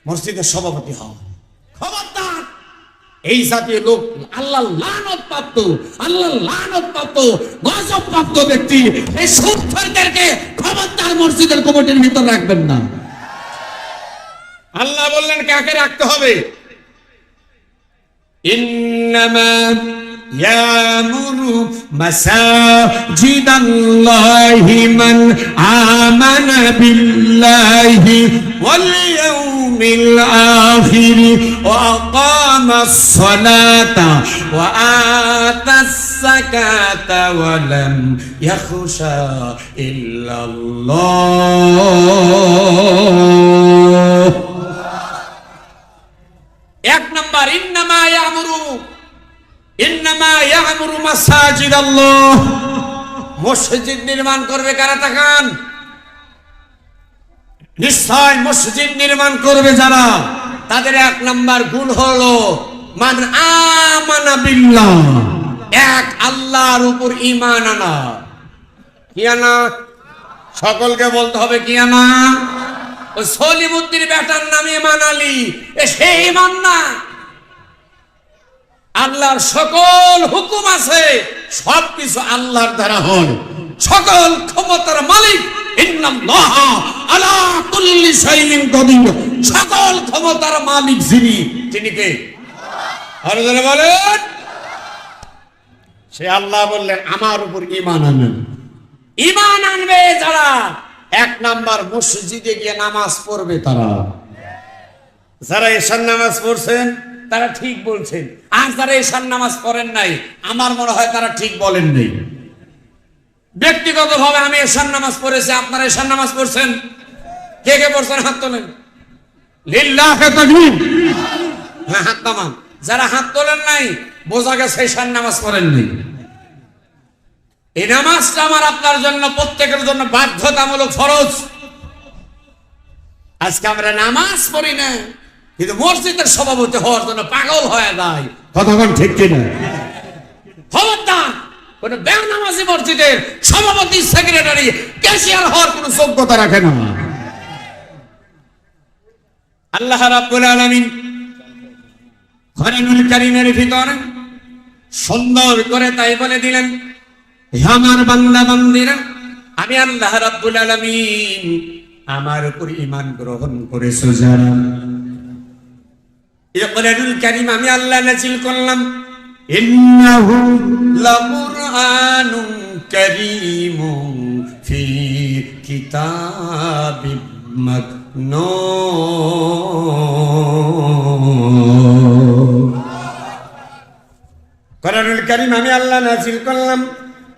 মসজিদের সভাপতি হওয়া। খবরদার, এই জাতীয় লোক আল্লাহ লানত প্রাপ্ত গজব প্রাপ্ত ব্যক্তি। এই সুদখোরদেরকে খবরদার মসজিদের কমিটির ভিতর রাখবেন না। আল্লাহ বললেন কাকে রাখতে হবে? ইন্নামা ইয়ামুরু মাসাজিদাল্লাহি মান আমানা বিল্লাহি ওয়াল ইয়াউমিল আখির ওয়া আকামাস সালাতা ওয়া আতাস যাকাতা ওয়া লাম ইয়াখশা ইল্লাল্লাহ। এক নাম্বার, ইন্নামা ইয়ামুরু মাসাজিদাল্লাহ। মসজিদ নির্মাণ করবে কারা? তাকান, নিশ্চয় মসজিদ নির্মাণ করবে যারা, তাদের এক নাম্বার গুণ হলো মান আমানা বিল্লাহ, এক আল্লাহর উপর ঈমান আনা। কি আনা? সকলকে বলতে হবে কি আনা? ওই সলিমুদ্দিন বেটার নাম ঈমান আলী, সে ঈমান না। আল্লাহর সকল হুকুম আছে, সবকিছু আল্লাহর দ্বারা হয়। সকল ক্ষমতার মালিক ইন্নাল্লাহা আলা কুল্লি শাইইন কাদির। সকল ক্ষমতার মালিক যিনি, তিনি কে? আর যারা বলেন সে আল্লাহ বললেন আমার উপর ঈমান আনেন। ঈমান আনবে যারা, এক নাম্বার মসজিদে গিয়ে নামাজ পড়বে তারা। যারা এশার নামাজ পড়ছেন তারা ঠিক বলছেন, আর যারা এশার নামাজ পড়েন নাই আমার মনে হয় তারা ঠিক বলেন নাই। ব্যক্তিগতভাবে আমি এশার নামাজ পড়েছি, আপনারা এশার নামাজ পড়ছেন? কে কে পড়ছেন হাত তোলেন। লিল্লাহি তাকবীর। হ্যাঁ, হাত নামান। যারা হাত তোলেন নাই বোঝা গেছে এশার নামাজ পড়েন নাই। এই নামাজটা আমার আপনার জন্য, প্রত্যেকের জন্য বাধ্যতামূলক, ফরজ। আজকে আমরা নামাজ পড়ি না, কিন্তু মসজিদের সভাপতি হওয়ার জন্য পাগল হয়ে যায়। কতক্ষণ ঠিক কিনা? খবরদার, কোন বেনামাজি মসজিদের সভাপতি, সেক্রেটারি, ক্যাশিয়ার হওয়ার কোন যোগ্যতা রাখে না। আল্লাহ রাব্বুল আলামিন কোরআনুল কারীমের ভিতর সুন্দর করে তাই বলে দিলেন, হে আমার বান্দা বান্দীরা, আমি আল্লাহ রাব্বুল আলামিন আমার উপর ঈমান গ্রহণ করেছো যারা, এই কোরআনুল কারীম আমি আল্লাহ নাযিল করলাম। ইন্নাহু লাকুরআনুন কারীমুন ফি কিতাবিম মাকনুন। কোরআনুল কারীম আমি আল্লাহ নাযিল করলাম।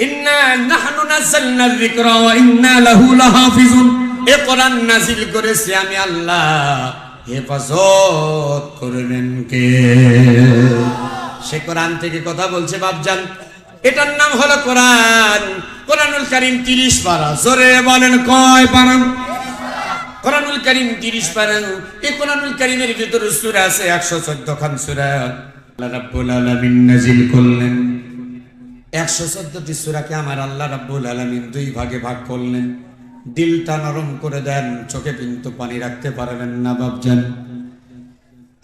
ইন্না নাহনু নাযালনা যিকরা ওয়া ইন্না লাহু লাহাফিজুন। এই কোরআন নাযিল করেছি আমি আল্লাহ, হেফাজত করবেন কে? সে কোরআন থেকে কথা বলছে বাপজান, এটার নাম হলো কোরআন। কোরআনুল কারীম 30 পারা। জোরে বলেন কয় পারা? কোরআনুল কারীম 30 পারা। এই কোরআনুল কারীমের ভিতরে সূরা আছে 114 খান সূরা। আল্লাহ রাব্বুল আলামিন নাযিল করলেন 114টি সূরাকে আমার আল্লাহ রাব্বুল আলামিন দুই ভাগে ভাগ করলেন। দিলটা নরম করে দেন, চোখে কিন্তু পানি রাখতে পারবেন না বাপজান।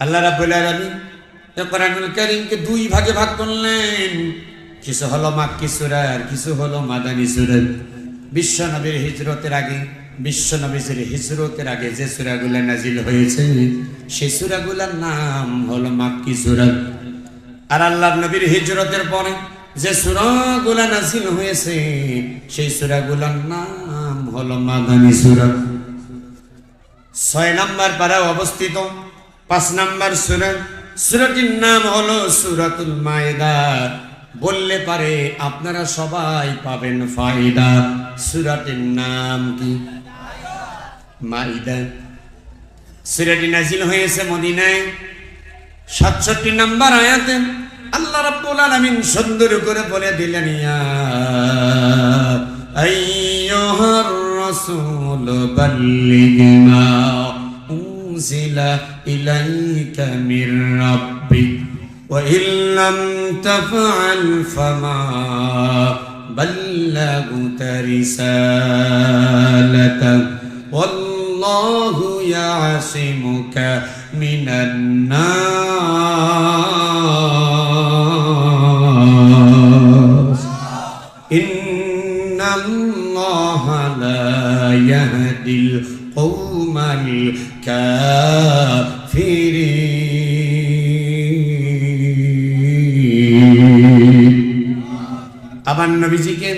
আল্লাহ রাব্বুল আলামিন কোরআনুল কারীমকে দুই ভাগে ভাগ করলেন। কিছু হলো মাক্কি সূরা আর কিছু হলো মাদানী সূরা। বিশ্ব নবীর হিজরতের আগে, বিশ্ব নবীর হিজরতের আগে যে সূরাগুলো নাজিল হয়েছে সেই সূরাগুলোর নাম হলো মাক্কি সূরা। আর আল্লাহর নবীর হিজরতের পরে যে সূরাগুলো নাজিল হয়েছে সেই সূরাগুলোর নাম হলো মাদানী সূরা। 6 নম্বর পারা অবস্থিত 5 নম্বর সূরা। সূরাটির নাম হলো সূরাতুল মায়েদা। বললে পারে আপনারা সবাই পাবেন ফায়দা। সূরাটির নাম কি? মাইদা। সূরাটি নাজিল হয়েছে মদিনায়। 67 নম্বর আয়াতে আল্লাহ রাব্বুল আলামিন সুন্দর করে বলে দিলেন, ইয়া আইয়ুহার রাসূল বাল্লিগ মা উনজিলা ইলাইকা মির রাব্বিক ওয়া ইল্লাম তাফআল ফামা বাল্লাগতা রিসালাতা ওয়াল্লাহু ইয়াসিমুকা মিনান নাস। ইন্নাল্লাহা লা ইয়াহদিল কওমাল কাফিরিন। আমার নবীজিকে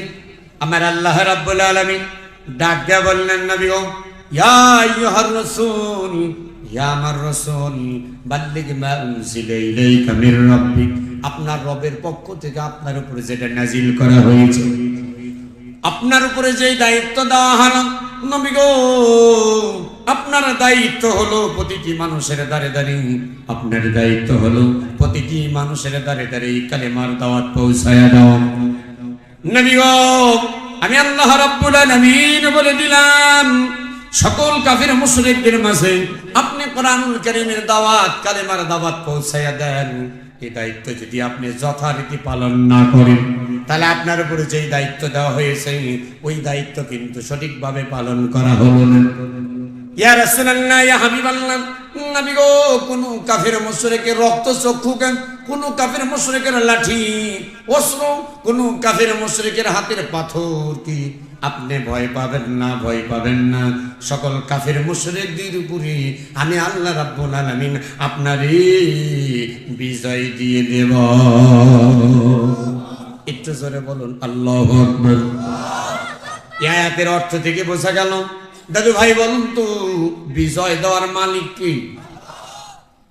আমার আল্লাহ রাব্বুল আলামিন ডাক দিয়ে বললেন, নবী গো, ইয়া আইয়ুহার রাসূল, ইয়া আমার রাসূল, বাল্লিগ মা উনজিলা ইলাইকা মির রাব্বিক, আপনার রবের পক্ষ থেকে আপনার উপরে যেটা নাজিল করা হয়েছে, আপনার উপরে যে দায়িত্ব দেওয়া হলো, নবী গো, আপনার দায়িত্ব হলো প্রতিটি মানুষের দ্বারে দ্বারে, আপনার দায়িত্ব হলো প্রতিটি মানুষের দ্বারে দ্বারে কালেমার দাওয়াত পৌঁছায়া দাও। নবী গো, আমি আল্লাহ রাব্বুল আলামিন বলে দিলাম, সকল কাফির মুশরিকদের মাঝে আপনি কোরআনুল কারীমের দাওয়াত, কালেমার দাওয়াত পৌঁছায়া দেন। এই দায়িত্ব যদি আপনি যথারীতি পালন না করেন, তাহলে আপনার উপরে যেই দায়িত্ব দেওয়া হয়েছে ওই দায়িত্ব কিন্তু সঠিকভাবে পালন করা হলো না। ইয়া রাসূলুল্লাহ, ইয়া হাবিবাল্লাহ, নবী গো, কোন কাফির মুশরিকের রক্ত চক্ষু, কোন কাফির মুশরিকের লাঠি অস্ত্র, কোন কাফির মুশরিকের হাতের পাথর কি আপনি ভয় পাবেন না? ভয় পাবেন না। সকল কাফির মুশরিকদের উপরে আমি আল্লাহ রাব্বুল আলামিন আপনারই বিজয় দিয়ে দেব। একটু জোরে বলুন আল্লাহু আকবার। এই আয়াতের অর্থ থেকে বোঝা গেল, দাদু ভাই বলুন তো, বিজয় দেওয়ার মালিক কি?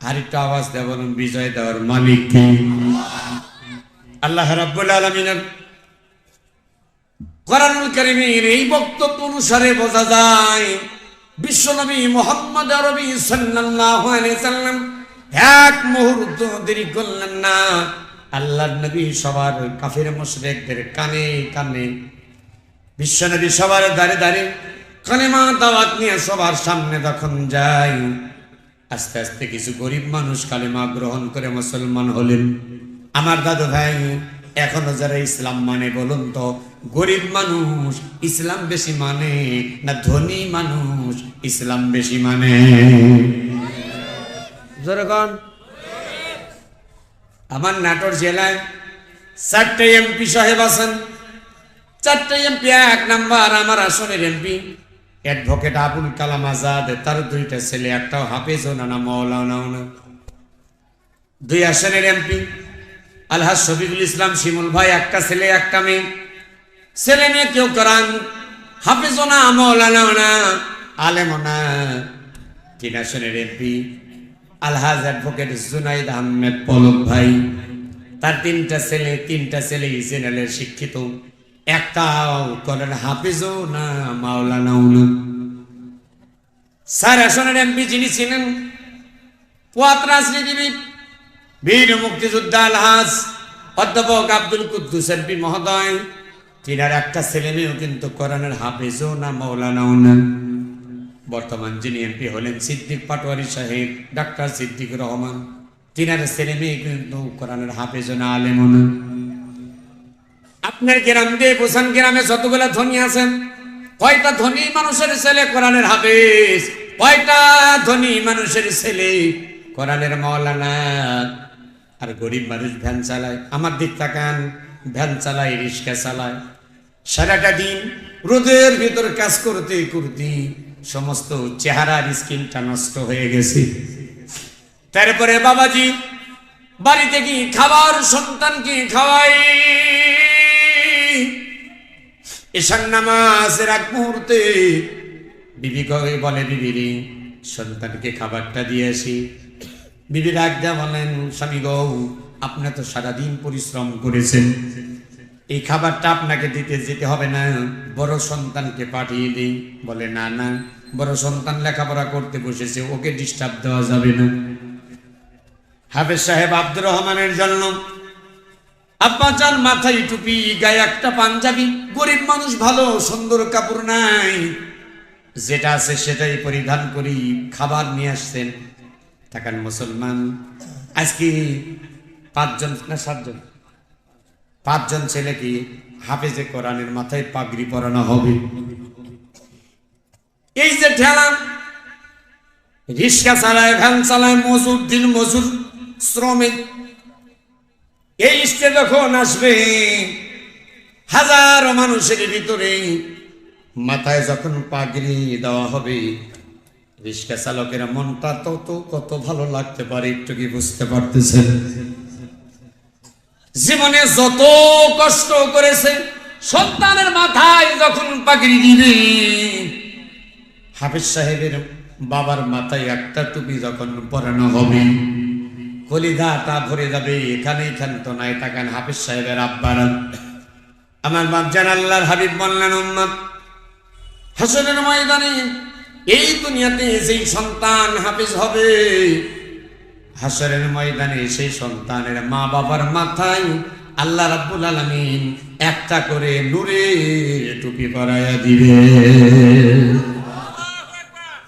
আরেকটা আওয়াজ দিয়ে বলুন, বিজয় দেওয়ার মালিক কি? আল্লাহ রাব্বুল আলামিনের কোরআনুল কারীমের এই বক্তব্য অনুসারে বোঝা যায়, বিশ্বনবী মুহাম্মদ আরবি সাল্লাল্লাহু আলাইহি সাল্লাম এক মুহূর্ত দেরি করলেন না। আল্লাহর নবী সবার কাফির মুশরিকদের কানে কানে, বিশ্বনবী সবার দাঁড়ে দাঁড়ে কালেমা দাওয়াত নিয়ে সবার সামনে যখন যায়, আস্তে আস্তে কিছু গরিব মানুষ কালেমা গ্রহণ করে মুসলমান হলেন। আমার দাদু ভাই, এখনো যারা ইসলাম মানে বলুন তো, গরিব মানুষ ইসলাম বেশি মানে না ধনী মানুষ ইসলাম বেশি মানে? যেরকম আমার নাটোর জেলায় 4টে এমপি সাহেব আছেন। 4টে এমপি, 1 নাম্বার আমার আসনের এমপি অ্যাডভোকেট আবুল কালাম আজাদ, তার 2টা ছেলে, একটাও হাফেজও না মাওলানাও না। 2 আসনের এমপি আলহাজ শফিকুল ইসলাম শিমুল ভাই, 1টা ছেলে 1টা মেয়ে। ছেলে মেয়ে কেউ কোরআন হাফেজও না, মাওলানাও না, আলেমও না। 3 আসনের এমপি আলহাজ অ্যাডভোকেট জুনাইদ আহমেদ পলক ভাই, তার 3টা ছেলে, 3টা ছেলে জেনারেল শিক্ষিত, একটাও কোরআন হাফেজও না, মাওলানাও না। 4 আসনের এমপি যিনি ছিলেন, পোয়াত রাজনীতিবিদ, বীর মুক্তিযোদ্ধা আলহাজ অধ্যাপক আব্দুল কুদ্দুস এমপি মহোদয়, তিনার 1টা ছেলে মেয়েও কিন্তু কোরআনের হাফেজও না, মাওলানাও না। বর্তমান যিনি এমপি হলেন সিদ্দিক পাটোয়ারি সাহেব, ডাক্তার সিদ্দিক রহমান, তিনার ছেলে মেয়ে কিন্তু কোরআনের হাফেজও না, আলেমও না। আপনার গ্রাম দিয়ে বোসান গ্রামে যতগুলা ধনী আছেন, কয়টা ধনী মানুষের ছেলে কোরআনের হাফেজ? কয়টা ধনী মানুষের ছেলে কোরআনের মাওলানা? আর গরিব মানুষ ভ্যান চালায়। আমার দিক তাকান, ভ্যান চালায়, রিক্সা চালায়, সারাটা দিন রোদের ভিতর কাজ করতে করতে সমস্ত চেহারার স্কিনটা নষ্ট হয়ে গেছে। তারপরে বাবাজি বাড়িতে কি খাবার সন্তানকে খাওয়াই, ঈশান নামাজের এক মুহূর্তে বিবি বলে, বিবিরি সন্তানকে খাবারটা দিয়ে আসি। বিবি রাগ দেয়া বলেন, স্বামী গো, আপনি তো সারাদিন পরিশ্রম করেছেন, এই খাবারটা আপনাকে দিতে যেতে হবে না, বড় সন্তানকে পাঠিয়ে দিই। বলে না না, বড় সন্তান লেখাপড়া করতে বসেছে, ওকে ডিস্টার্ব দেওয়া যাবে না। হাফেজ সাহেব আব্দুর রহমানের জন্য আব্বা চান মাথায় টুপি, গায়ে একটা পাঞ্জাবি, গরিব মানুষ, ভালো সুন্দর কাপড় নাই, যেটা আছে সেটাই পরিধান করি খাবার নিয়ে আসছেন। থাকেন মুসলমান, আজকে 5 জন না 7 জন, 5 জন ছেলে কি হাফেজে কোরআনের মাথায় পাগড়ি পরানো হবে। এই যে ঠেলা, রিক্সা চালায়, ভ্যান চালায়, মজুর, দিন মজুর, শ্রমিক, এই স্টেজ যখন আসবে, হাজারো মানুষের ভিতরে মাথায় যখন পাগড়ি দেওয়া হবে, রিক্সা চালকের মনটা তত কত ভালো লাগতে পারে একটু কি বুঝতে পারতেছেন? জীবনে যত কষ্ট করেছে, সন্তানের মাথায় যখন পাগড়ি দিবে, হাফেজ সাহেবের বাবার মাথায় একটা টুপি যখন পরানো হবে, কলিজাটা ভরে যাবে। এখানেই ক্ষান্ত নাই, তাকান হাফেজ সাহেবের আব্বারা। আমার বাপজান আল্লাহর হাবিব বললেন, উম্মত, হাসরের ময়দানে এই দুনিয়াতে যেই সন্তান হাফেজ হবে, হাসরের ময়দানে সেই সন্তানের মা বাবার মাথায় আল্লাহ রাব্বুল আলামিন একটা করে নূরের টুপি পরাইয়া দিবে।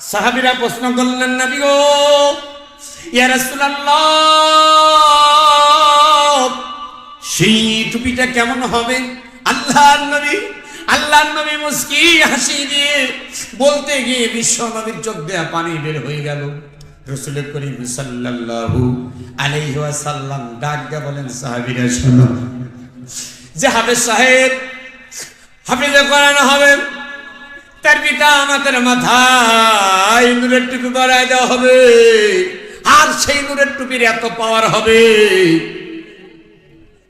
সাহাবীরা প্রশ্ন করলেন, নবী গো, ইয়া রাসূলুল্লাহ, সেই টুপিটা কেমন হবে? আল্লাহর নবী মুস্কি হাসি দিয়ে বলতে গিয়ে বিশ্ব নবীর চোখ দিয়ে পানি বের হয়ে গেল। রাসূল করিম সাল্লাল্লাহু আলাইহি ওয়াসাল্লাম ডাক দিয়ে বলেন, সাহাবীরা শোনো, যে হাফেজ সাহেব হাফেজে কোরআন হবে, তার পিতা আমাদের মাথায় নূরের টুপি পরাই দেওয়া হবে, আর সেই নূরের টুপির এত পাওয়ার হবে,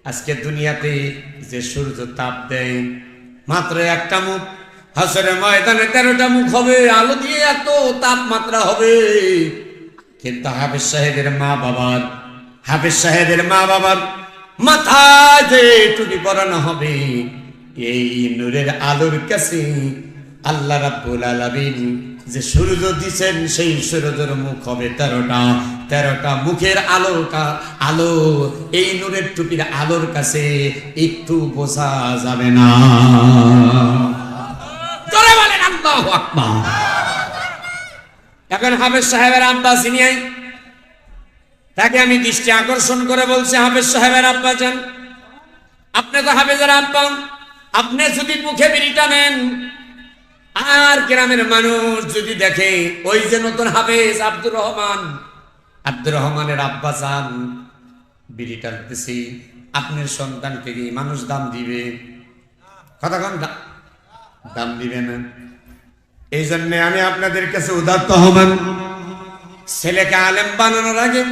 আজকে দুনিয়াতে যে সূর্য তাপ দেয় মাত্র একটা মুখ, হাসরের ময়দানে 13টা মুখ হবে, আলো দিয়ে এত তাপমাত্রা হবে। কিন্তু হাফেজ সাহেবের মা বাবার মাথায় যে টুপি পরানো হবে, এই নূরের আলোর কাছে আল্লাহ রাব্বুল আলামিন যে সূর্য দিচ্ছেন, সেই সূর্যের মুখ হবে 13টা মুখের আলো এই নূরের টুপির আলোর কাছে একটু বোঝা যাবে না। জোরে বলেন আল্লাহু আকবার। এখন হাফেজ সাহেবের আব্বা সিনিয়াই, তাকে আমি দৃষ্টি আকর্ষণ করে বলছি, হাফেজ সাহেবের আব্বা যান, আপনি তো হাফেজের আব্বা, আপনি যদি মুখে বিড়ি টানেন আর গ্রামের মানুষ যদি দেখে ওই যে নতুন হাফেজ আব্দুর রহমানের আব্বা যান বিড়ি টানতেছি, আপনার সন্তানকে কি মানুষ দাম দিবে? কতক্ষণ দাম দিবে না। এই জন্য আমি আপনাদের কাছে উদাত্ত আহ্বান, ছেলেকে আলেম বানানোর আগে,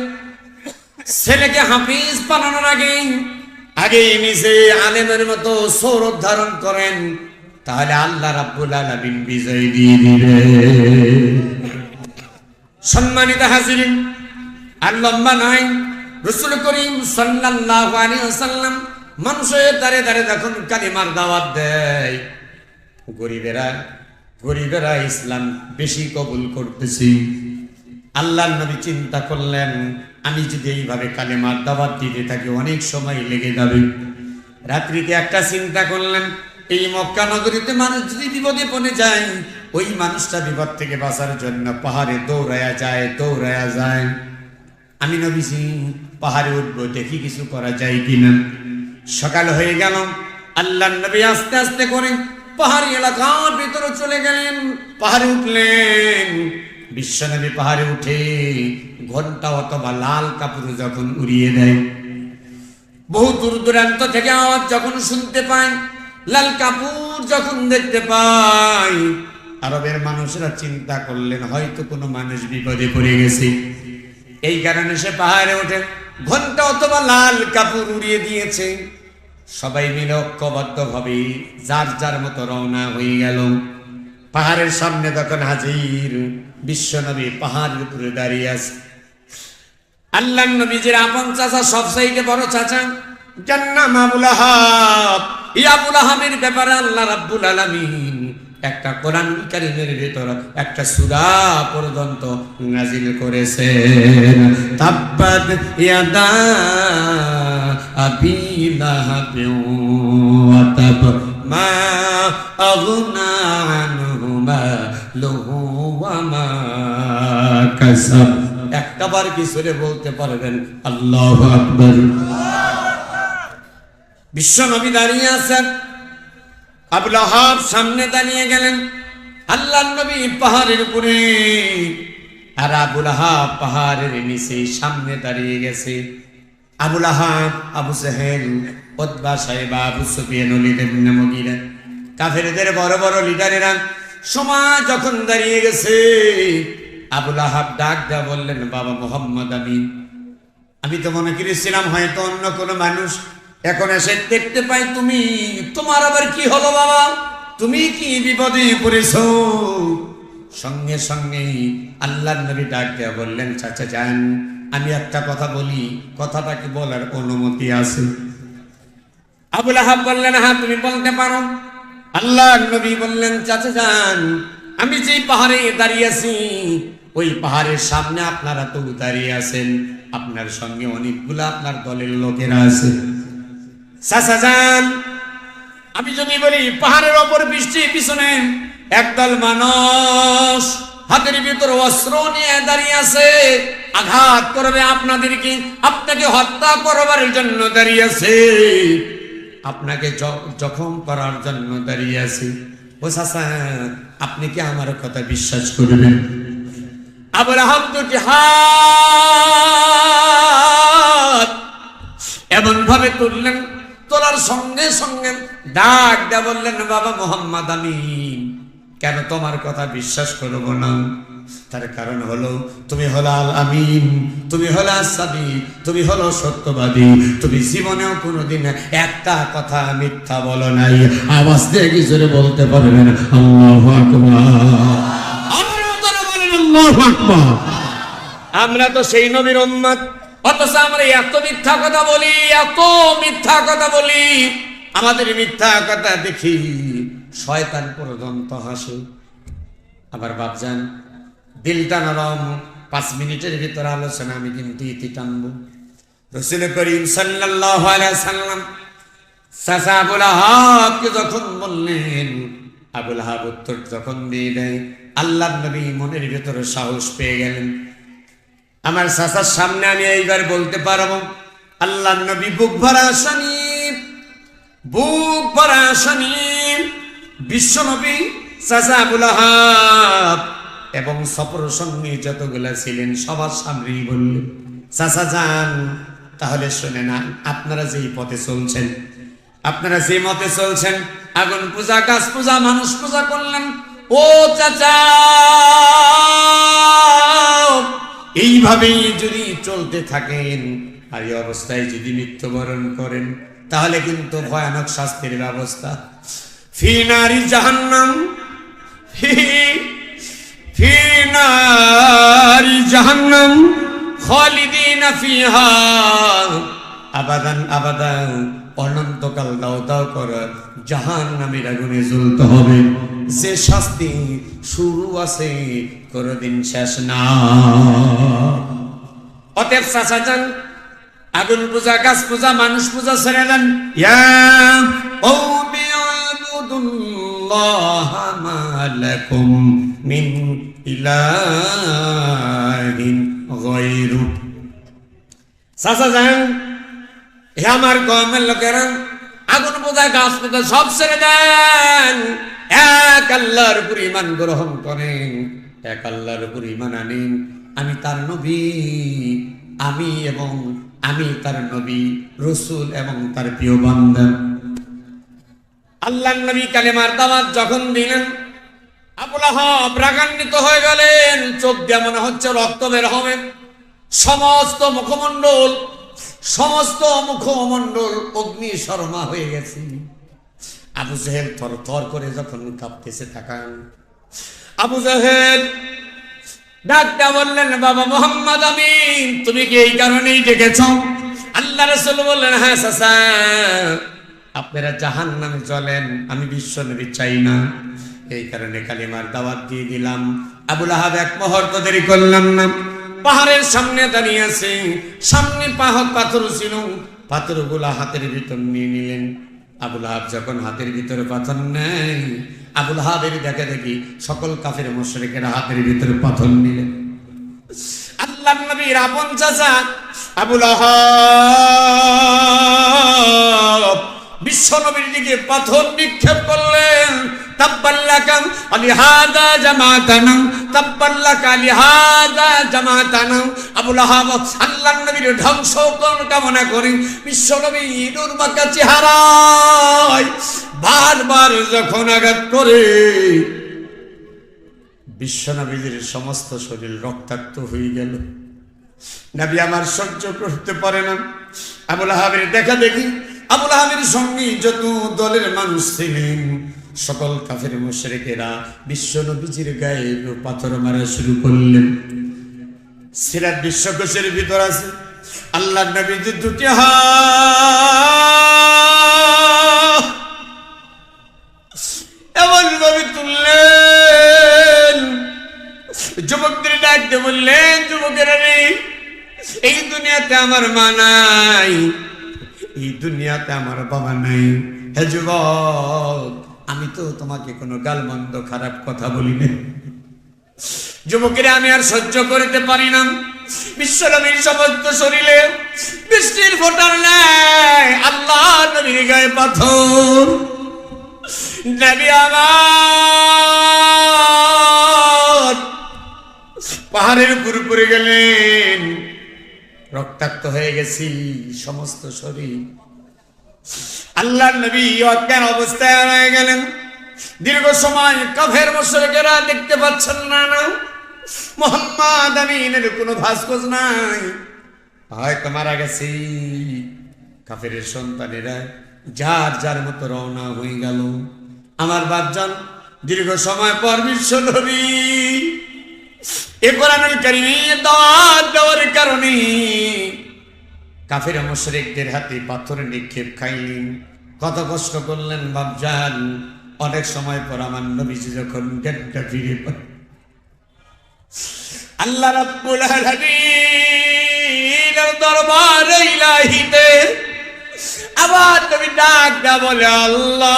ছেলেকে হাফিজ বানানোর আগে নিজে আলেমের মতো সৌরভ ধারণ করেন, তাহলে আল্লাহ রাব্বুল আলামিন বিজয় দিয়ে দিবে। সম্মানিত হাজিরিন, আর লম্বা নাই, রাসূল করিম সাল্লাল্লাহু আলাইহি ওয়াসাল্লাম মানুষের দ্বারে দ্বারে যখন কালিমার দাওয়াত দেয়, গরিবেরা ইসলাম বেশি কবুল করতেছি। আল্লাহর নবী চিন্তা করলেন, আমি যদি এইভাবে কালিমার দাওয়াত দিতে থাকি অনেক সময় লেগে যাবে। রাত্রিতে একটা চিন্তা করলেন, এই মক্কা নগরীতে মানুষ যদি বিপদে পড়ে যায়, ওই মানুষটা বিপদ থেকে বাঁচার জন্য পাহাড়ে দৌড়ায়া যায়। আমি নবীজি পাহাড়ে উঠবো, দেখি কিছু করা যায় কিনা। সকাল হয়ে গেল, আল্লাহর নবী আস্তে আস্তে করে পাহাড়ি এলাকার ভিতরে চলে গেলেন, পাহাড়ে উঠলেন। বিশ্বনবী পাহাড়ে উঠে ঘন্টা অথবা লাল কাপড় যখন উড়িয়ে দেয়, বহু দূর দূরান্ত থেকে আওয়াজ যখন শুনতে পায়, লাল কাপড় যখন দেখতে পায়, আরবের মানুষরা চিন্তা করলেন হয়তো কোনো মানুষ বিপদে পড়ে গেছে। এই কারণে সে পাহাড়ে ওঠে, ঘন্টা অথবা লাল কাপড় উড়িয়ে দিয়েছে। সবাই মিলে ঐক্যবদ্ধ ভাবে যার যার মতো রওনা হয়ে গেল। পাহাড়ের সামনে তখন হাজির বিশ্বনবী পাহাড়ের উপরে দাঁড়িয়ে আছে। আল্লাহর নবীজির আপন চাচা, সবচাইতে বড় চাচা, যার নাম আবুল আহাব। এই আবুল আহাবের ব্যাপারে আল্লাহ রাব্বুল আলামিন একটা কোরআন কারীমের ভিতর একটা সূরা পর্যন্ত নাযিল করেছেন। তাব্বাত ইয়াদা আবি লাহাব ওয়া তাব মা আগনা আনহু মালুহু ওয়া মা কাসাব। একবার কি সূরা বলতে পারবেন? আল্লাহু আকবার। বিশ্ব নবী দাঁড়িয়ে আছেন, আবুল আহাব সামনে দাঁড়িয়ে গেলেন। আল্লাহর নবী পাহাড়ের উপরে, আর আবুল আহাব পাহাড়ের নিচে সামনে দাঁড়িয়ে গেছে। আবুল আহাব, আবু জাহেল উতবা সাহেবা, আবু সুফিয়ান, ওলীদ ইবনে মুগীরা, কাফেরদের বড় বড় লিডারেরা সময় যখন দাঁড়িয়ে গেছে, আবু লাহাব ডাক দেয়া বললেন, বাবা মুহাম্মদ আমিন, আমি তো মনে করেছিলাম হয়তো অন্য কোনো মানুষ, এখন এসে দেখতে পাই তুমি, তোমার আবার কি হলো বাবা? তুমি কি বিপদে পড়েছো? সঙ্গে সঙ্গে আল্লাহর নবী ডাক দেয়া বললেন, চাচা যান, আমি একটা কথা বলি, কথাটা কি বলার অনুমতি আছে? আবু লাহাব বললেন, হ্যাঁ তুমি বলতে পারো। আল্লাহর নবী বললেন, চাচা যান, আমি যেই পাহাড়ে দাঁড়িয়ে আছি, ওই পাহাড়ের সামনে আপনারা তো দাঁড়িয়ে আছেন, আপনার সঙ্গে অনেকগুলো আপনার দলের লোকেরা আছে। চাচা যান, আমি যদি বলি পাহাড়ের ওপর বৃষ্টি পিছনে একদল মানুষ হাতের ভিতর অস্ত্র নিয়ে দাঁড়িয়ে আছে, আঘাত করবে আপনাদেরকে, আপনাকে হত্যা করবার জন্য দাঁড়িয়ে আছে, আপনাকে জখম করার জন্য দাঁড়িয়ে আছে। ও চাচা, আপনি কি আমার কথা বিশ্বাস করবেন? আবু লাহাব দুটি হাত এমন ভাবে তুললেন, তোলার সঙ্গে সঙ্গে ডাক দেয়া বললেন, বাবা মুহাম্মদ আমিন, কেন তোমার কথা বিশ্বাস করব না? তার কারণ হলো তুমি হলো আল আমিন, তুমি হলো আস-সাদিক, তুমি হলো সত্যবাদী, তুমি জীবনেও কোনোদিন একটা কথা মিথ্যা বলো নাই। আওয়াজ দিয়ে কি জোরে বলতে পারবেন আল্লাহু আকবার? আল্লাহু আকবার। আমরা তো সেই নবীর উম্মত, অথচ আমরা এত মিথ্যা কথা বলি, এত মিথ্যা কথা বলি। আমাদের মিথ্যা কথা দেখি শয়তান পর্যন্ত হাসে। আবার বাপজান, দিলটা নরম, 5 মিনিটের ভিতরে আলোচনা আমি কিন্তু ইতি টানবো। রাসূল করিম সাল্লাল্লাহু আলাইহি সাল্লাম চাচা আবু লাহাবকে যখন বললেন, আবু লাহাব উত্তর যখন দিয়ে দেয়, আল্লাহর নবী মনের ভিতরে সাহস পেয়ে গেলেন, আমার চাচার সামনে আমি এইবার বলতে পারবো। আল্লাহর নবী বুক ভরা আসানি, বুক ভরা আসানি, বিশ্ব নবী চাচা আবু লাহাব এবং সফর সঙ্গী যতগুলা ছিলেন সবার সামনেই বললেন, চাচা যান, তাহলে শুনে না, আপনারা যেই পথে চলছেন, আপনারা যে মতে চলছেন, আগুন পূজা, গাছ পূজা, মানুষ পূজা করলেন, ও চাচা এইভাবেই যদি চলতে থাকেন আর এই অবস্থায় যদি মৃত্যুবরণ করেন, তাহলে কিন্তু ভয়ানক শাস্তির ব্যবস্থা। ফি নারি জাহান্নাম, ফি নারি জাহান্নাম খালিদিনা ফিহা আবাদান আবাদান, অনন্তকাল দাও দাও করে জাহান্নামের আগুনে জ্বলতে হবে। যে শাস্তি শুরু আছে, কোনদিন শেষ না। অতএব চাচা যান, আগুন পূজা, গাছ পূজা, মানুষ পূজা ছেড়ে দেন। ইয়া কওমি আবুদুল্লাহ মা লাকুম মিন ইলাহিন গায়রু। চাচা যান, হে আমার কওমের লোকেরা, আগুন পূজা, গাছ পূজা সব ছেড়ে দেন, এক আল্লাহর উপর ঈমান গ্রহণ করেন, এক আল্লাহর উপর ঈমান আনেন। আমি তার নবী, আমি তার নবী, রাসূল এবং তার প্রিয় বান্দা। আল্লাহর নবী কালেমার দাওয়াত যখন দিলেন, আবু লাহাব রাগান্বিত হয়ে গেলেন, চোখ দিয়ে মনে হচ্ছে রক্ত বের হবে। সমস্ত মুখমণ্ডল অগ্নি শর্মা হয়ে গেছে। আবু জেহেল থর থর করে যখন কাঁপতেছে তাকান, আবু জেহেল ডাকটা বললেন, বাবা মুহাম্মদ আমিন, তুমি কি এই কারণেই ডেকেছ? আল্লাহ রাসূল বললেন, হ্যাঁ চাচা, আপনারা জাহান্নামে চলেন, আমি বিশ্ব নবী চাই না, এই কারণে কালিমার দাওয়াত দিয়ে দিলাম। আবু লাহাব এক মুহূর্ত দেরি করলাম না, পাহাড়ের সামনে দাঁড়িয়ে আছে, সামনে পাথর ছিল, পাথরগুলা হাতের ভিতর নিয়ে নিলেন। আবু লাহাব যখন হাতের ভিতরে পাথর নেয়, আবু লাহাবের দেখে দেখি সকল কাফের মুশরিকেরা হাতের ভিতরে পাথর নিলেন। আল্লাহর নবীর আপন চাচা আবু লাহাব বিশ্ব নবীর দিকে পাথর নিক্ষেপ করলেন। তাব্বাল্লাকা আলিহাযা জামাতানা, তাব্বাল্লাকা আলিহাযা জামাতানা। আবু লাহাব আল্লাহর নবীর ধ্বংস কামনা করে বিশ্ব নবীর বাঁকা চেহারায় বারবার যখন আঘাত করে, বিশ্ব নবীর সমস্ত শরীর রক্তাক্ত হয়ে গেল। নবী আমার সহ্য করতে পারে না। আবু লাহাবের দেখা দেখি আবু লাহাবের সঙ্গে যত দলের মানুষ ছিলেন সকল কাফের মুশরিকেরা বিশ্ব নবীজির গায়ে পাথর মারা শুরু করলেন। সিরাত বিশ্বকোষের ভিতর আছে আল্লাহর নবীর দুটি হাত এমন ভাবে তুললেন, যুবকদের ডাকতে বললেন, যুবকেরা রে, এই দুনিয়াতে আমার মা নাই, এই দুনিয়াতে আমার বাবা নাই। হে যুবক, আমি তো তোমাকে কোনো গালমন্দ খারাপ কথা বলি না। যুবকেরা আমি আর সহ্য করতে পারি না। বিশ্বনবীর সমস্ত শরীরে বৃষ্টির ফোঁটার ন্যায় আল্লাহ নবীর গায়ে পাথর। নবী আমার পাহাড়ের উপর পড়ে গেলেন, রক্তাক্ত হয়ে গেছি সমস্ত শরীর। আল্লাহ নবী অজ্ঞান অবস্থায় হয়ে গেলেন। দীর্ঘ সময় কাফের মুশরিকেরা দেখতে পাচ্ছেন না মুহাম্মদ আমিনের কোনো ভাস্কর নাই, হয়তো মারা গেছি। কাফের সন্তানেরা যার যার মতো রওনা হয়ে গেল। আমার বাপজান দীর্ঘ সময় পর বিশ্ব নবী এ কোরআনুল কারীমের দাওয়াত দেওয়ার কারণে কাফের মুশরিকদের হাতে পাথর নিক্ষেপ খাইলেন। কত কষ্ট করলেন বাপজান। অনেক সময় পর আমার নবীজি যখন জ্ঞানটা ফিরে পান, আল্লাহ রাব্বুল আলামিনের দরবারে ইলাহিতে আবার নবী ডাক দেয়া বলে, আল্লাহ,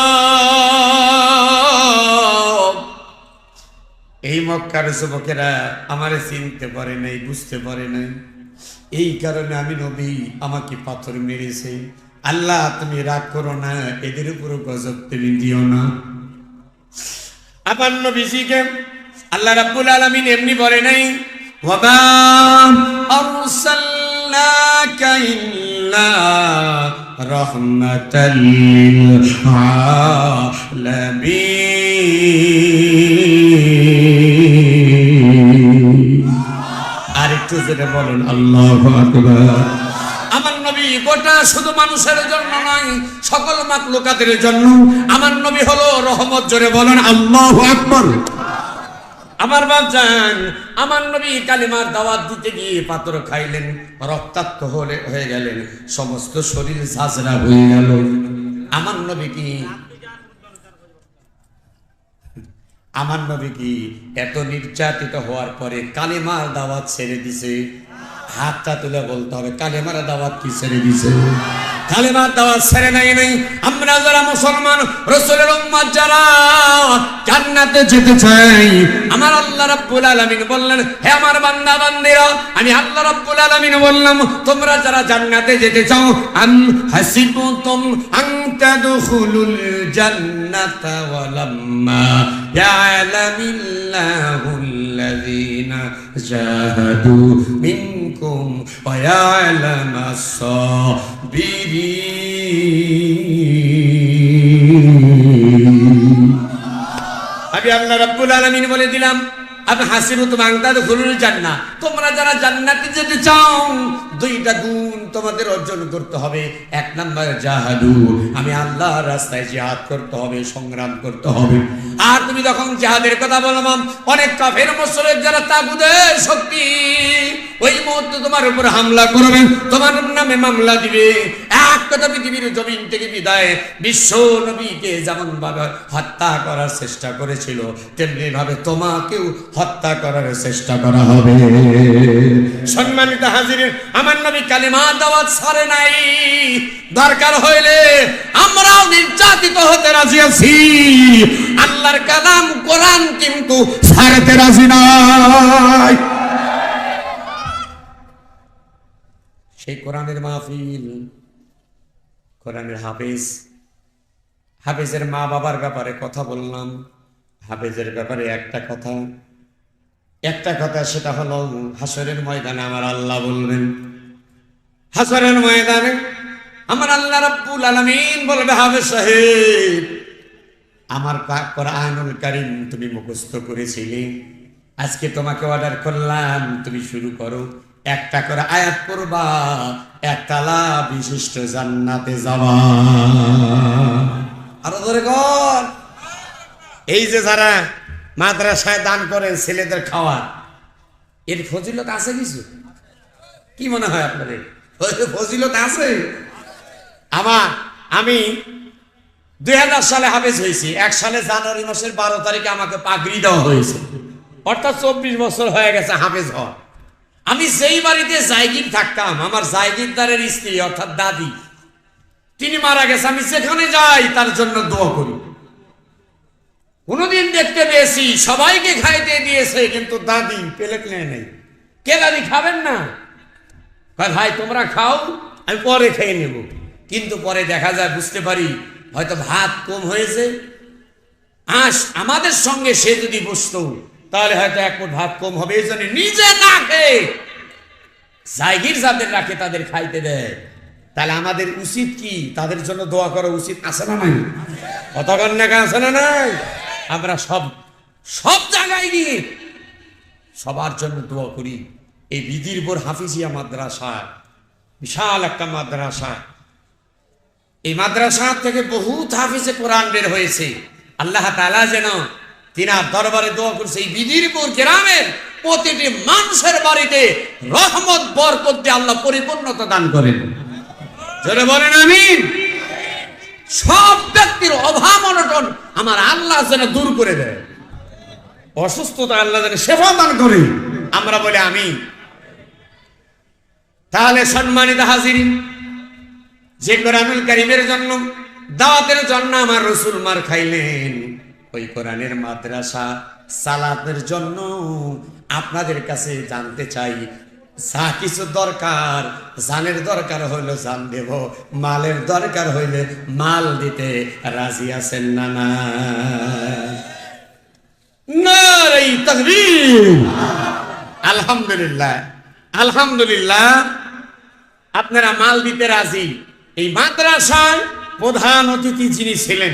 এই মক্কার যুবকেরা আমারে চিনতে পারে নাই, বুঝতে পারে নাই, এই কারণে আমি নবী আমাকে পাথর মেরেছে। আল্লাহ তুমি রাগ করো না, এদের উপর গজব তুমি দিও না। আমার নবীজিকে আল্লাহ রাব্বুল আলামিন এমনি বলে নাই, ওয়ামা আরসালনাকা ইল্লা রাহমাতাল লিল আলামিন। আরেকটু জোরে বলেন আল্লাহু আকবার। আমার নবী গোটা শুধু মানুষের জন্য নয়, সকল মাখলুকাতের জন্য আমার নবী হলো রহমত। জোরে বলেন আল্লাহু আকবার। আমার বাপজান, আমার নবী কালিমার দাওয়াত দিতে গিয়ে পাথর খাইলেন, রক্তাক্ত হয়ে গেলেন, সমস্ত শরীর ঝাঁঝরা হয়ে গেল। আমার নবী কি এত নির্যাতিত হওয়ার পরে কালিমার দাওয়াত ছেড়ে দিছে? হাতটা তুলে বলতে হবে, কালিমার দাওয়াত কি ছেড়ে দিছে? কালিমার দাওয়াত ছেড়ে নাই। আমরা যারা মুসলমান, রাসূলের উম্মত যারা জান্নাতে যেতে চাই, আমার আল্লাহ রাব্বুল আলামিন বললেন, হে আমার বান্দা বান্দীরা, আমি আল্লাহ রাব্বুল আলামিন বললাম, তোমরা যারা জান্নাতে যেতে চাও, আম হাসিবতুম আন তাদখুলুল জান্নাতা ওয়ালাম্মা ইয়ালামিল্লাহুল্লাযীনা জাহাদু মিনকুম ওয়া ইয়ালামাস সাবিরিন। আমি আল্লাহ রাব্বুল আলামিন বলে দিলাম, আম হাসিবতুম আন তাদখুলুল জান্নাহ, তোমরা যারা জান্নাতে যেতে চাও, দুইটা গুণ তোমাদের অর্জন করতে হবে। এক নাম্বার জাহাদু, আমি আল্লাহর রাস্তায় জিহাদ করতে হবে, সংগ্রাম করতে হবে। আর তুমি যখন জিহাদের কথা বললাম, অনেক কাফের মুশরিক যারা তাগুতের শক্তি, ওই মুহূর্তে তোমার উপর হামলা করবে, তোমার নামে মামলা দিবে। এক কথা পৃথিবীর জমিন থেকে বিদায় বিশ্ব নবীকে যেমন ভাবে হত্যা করার চেষ্টা করেছিল, তেমনি ভাবে তোমাকেও হত্যা করার চেষ্টা করা হবে। সম্মানিত হাজিরিন, আমার নবী কালিমার দাওয়াত ছাড়ে নাই। দরকার হইলে আমরাও নির্যাতিত হতে রাজি আছি, আল্লাহর কালাম কোরআন কিন্তু ছাড়তে রাজি নাই। সেই কোরআনের মাহফিল, কোরআনের হাফেজের মা বাবার ব্যাপারে কথা বললাম। হাফেজের ব্যাপারে একটা কথা সেটা হলো হাসরের ময়দানে আমার আল্লাহ বলবেন, হাসরের ময়দানে আমার আল্লাহ রাব্বুল আলামিন বলবে, হাফেজ সাহেব আমার কোরআনুল কারীম তুমি মুখস্থ করেছিলে, আজকে তোমাকে অর্ডার করলাম তুমি শুরু করো, একটা করে আয়াত পড়বা, একতলা বিশিষ্ট জান্নাতে যাবা। আরো ধরে কর। এই যে যারা মাদ্রাসায় দান করেন ছেলেদের খাওয়ার, এর ফজিলত আছে কিছু? কি মনে হয় আপনাদের ফজিলত আছে? আমি 2000 সালে হাফেজ হয়েছি। 1 সালে জানুয়ারি মাসের 12 তারিখে আমাকে পাগড়ি দেওয়া হয়েছে, অর্থাৎ 24 বছর হয়ে গেছে হাফেজ হওয়া। আমি যেই বাড়িতে জায়গির থাকতাম, আমার জায়গিরদারের স্ত্রী অর্থাৎ দাদি, তিনি মারা গেছে। আমি যেখানে যাই তার জন্য দোয়া করি। কোনদিন দেখতে পেয়েছি সবাইকে খাইতে দিয়েছে, কিন্তু দাদি প্লেট নেয় নাই। কে দাদি খাবেন না? ভাই তোমরা খাও, আমি পরে খেয়ে নেব। কিন্তু পরে দেখা যায়, বুঝতে পারি হয়তো ভাত কম হয়েছে। আমাদের সঙ্গে সে যদি বসতো তাহলে হয়তো 1 মুঠ ভাত কম হবে। এই জন্য নিজে না খেয়ে জায়গির যাদের রাখে তাদের খাইতে দেয়। তাহলে আমাদের উচিত কি? তাদের জন্য দোয়া করা উচিত আছে না নাই? কতক্ষণ নাকা আছে না নাই? আমরা সব জায়গায় গিয়ে সবার জন্য দোয়া করি। এই বিদিরপুর হাফিজিয়া মাদ্রাসা বিশাল একটা মাদ্রাসা। এই মাদ্রাসা থেকে বহুত হাফিজে কোরআন বের হয়েছে। আল্লাহ তাআলা যেন তিনার দরবারে দোয়া করছে, এই বিদিরপুর গ্রামের প্রতিটি মানুষের বাড়িতে রহমত বরকত দিয়ে আল্লাহ পরিপূর্ণতা দান করেন। জোরে বলেন আমিন। সব ব্যক্তির অভাব অনটন আমার আল্লাহ যেন দূর করে দেয়, অসুস্থতা আল্লাহ যেন সেবা দান করে। আমরা বলি আমিন। তাহলে সম্মানিত হাজিরিন, যে কোরআনুল কারীমের জন্য দাওয়াতের জন্য আমার রাসূল মার খাইলেন, ওই কোরআনের মাদ্রাসা সালাতের জন্য আপনাদের কাছে জানতে চাই, যা কিছু দরকার, জানের দরকার হইলে জান দেব, মালের দরকার হইলে মাল দিতে রাজি আছেন না? না নারে তাকবীর। আলহামদুলিল্লাহ, আলহামদুলিল্লাহ, আপনারা মাল দিতে রাজি। এই মাদ্রাসায় প্রধান অতিথি যিনি ছিলেন,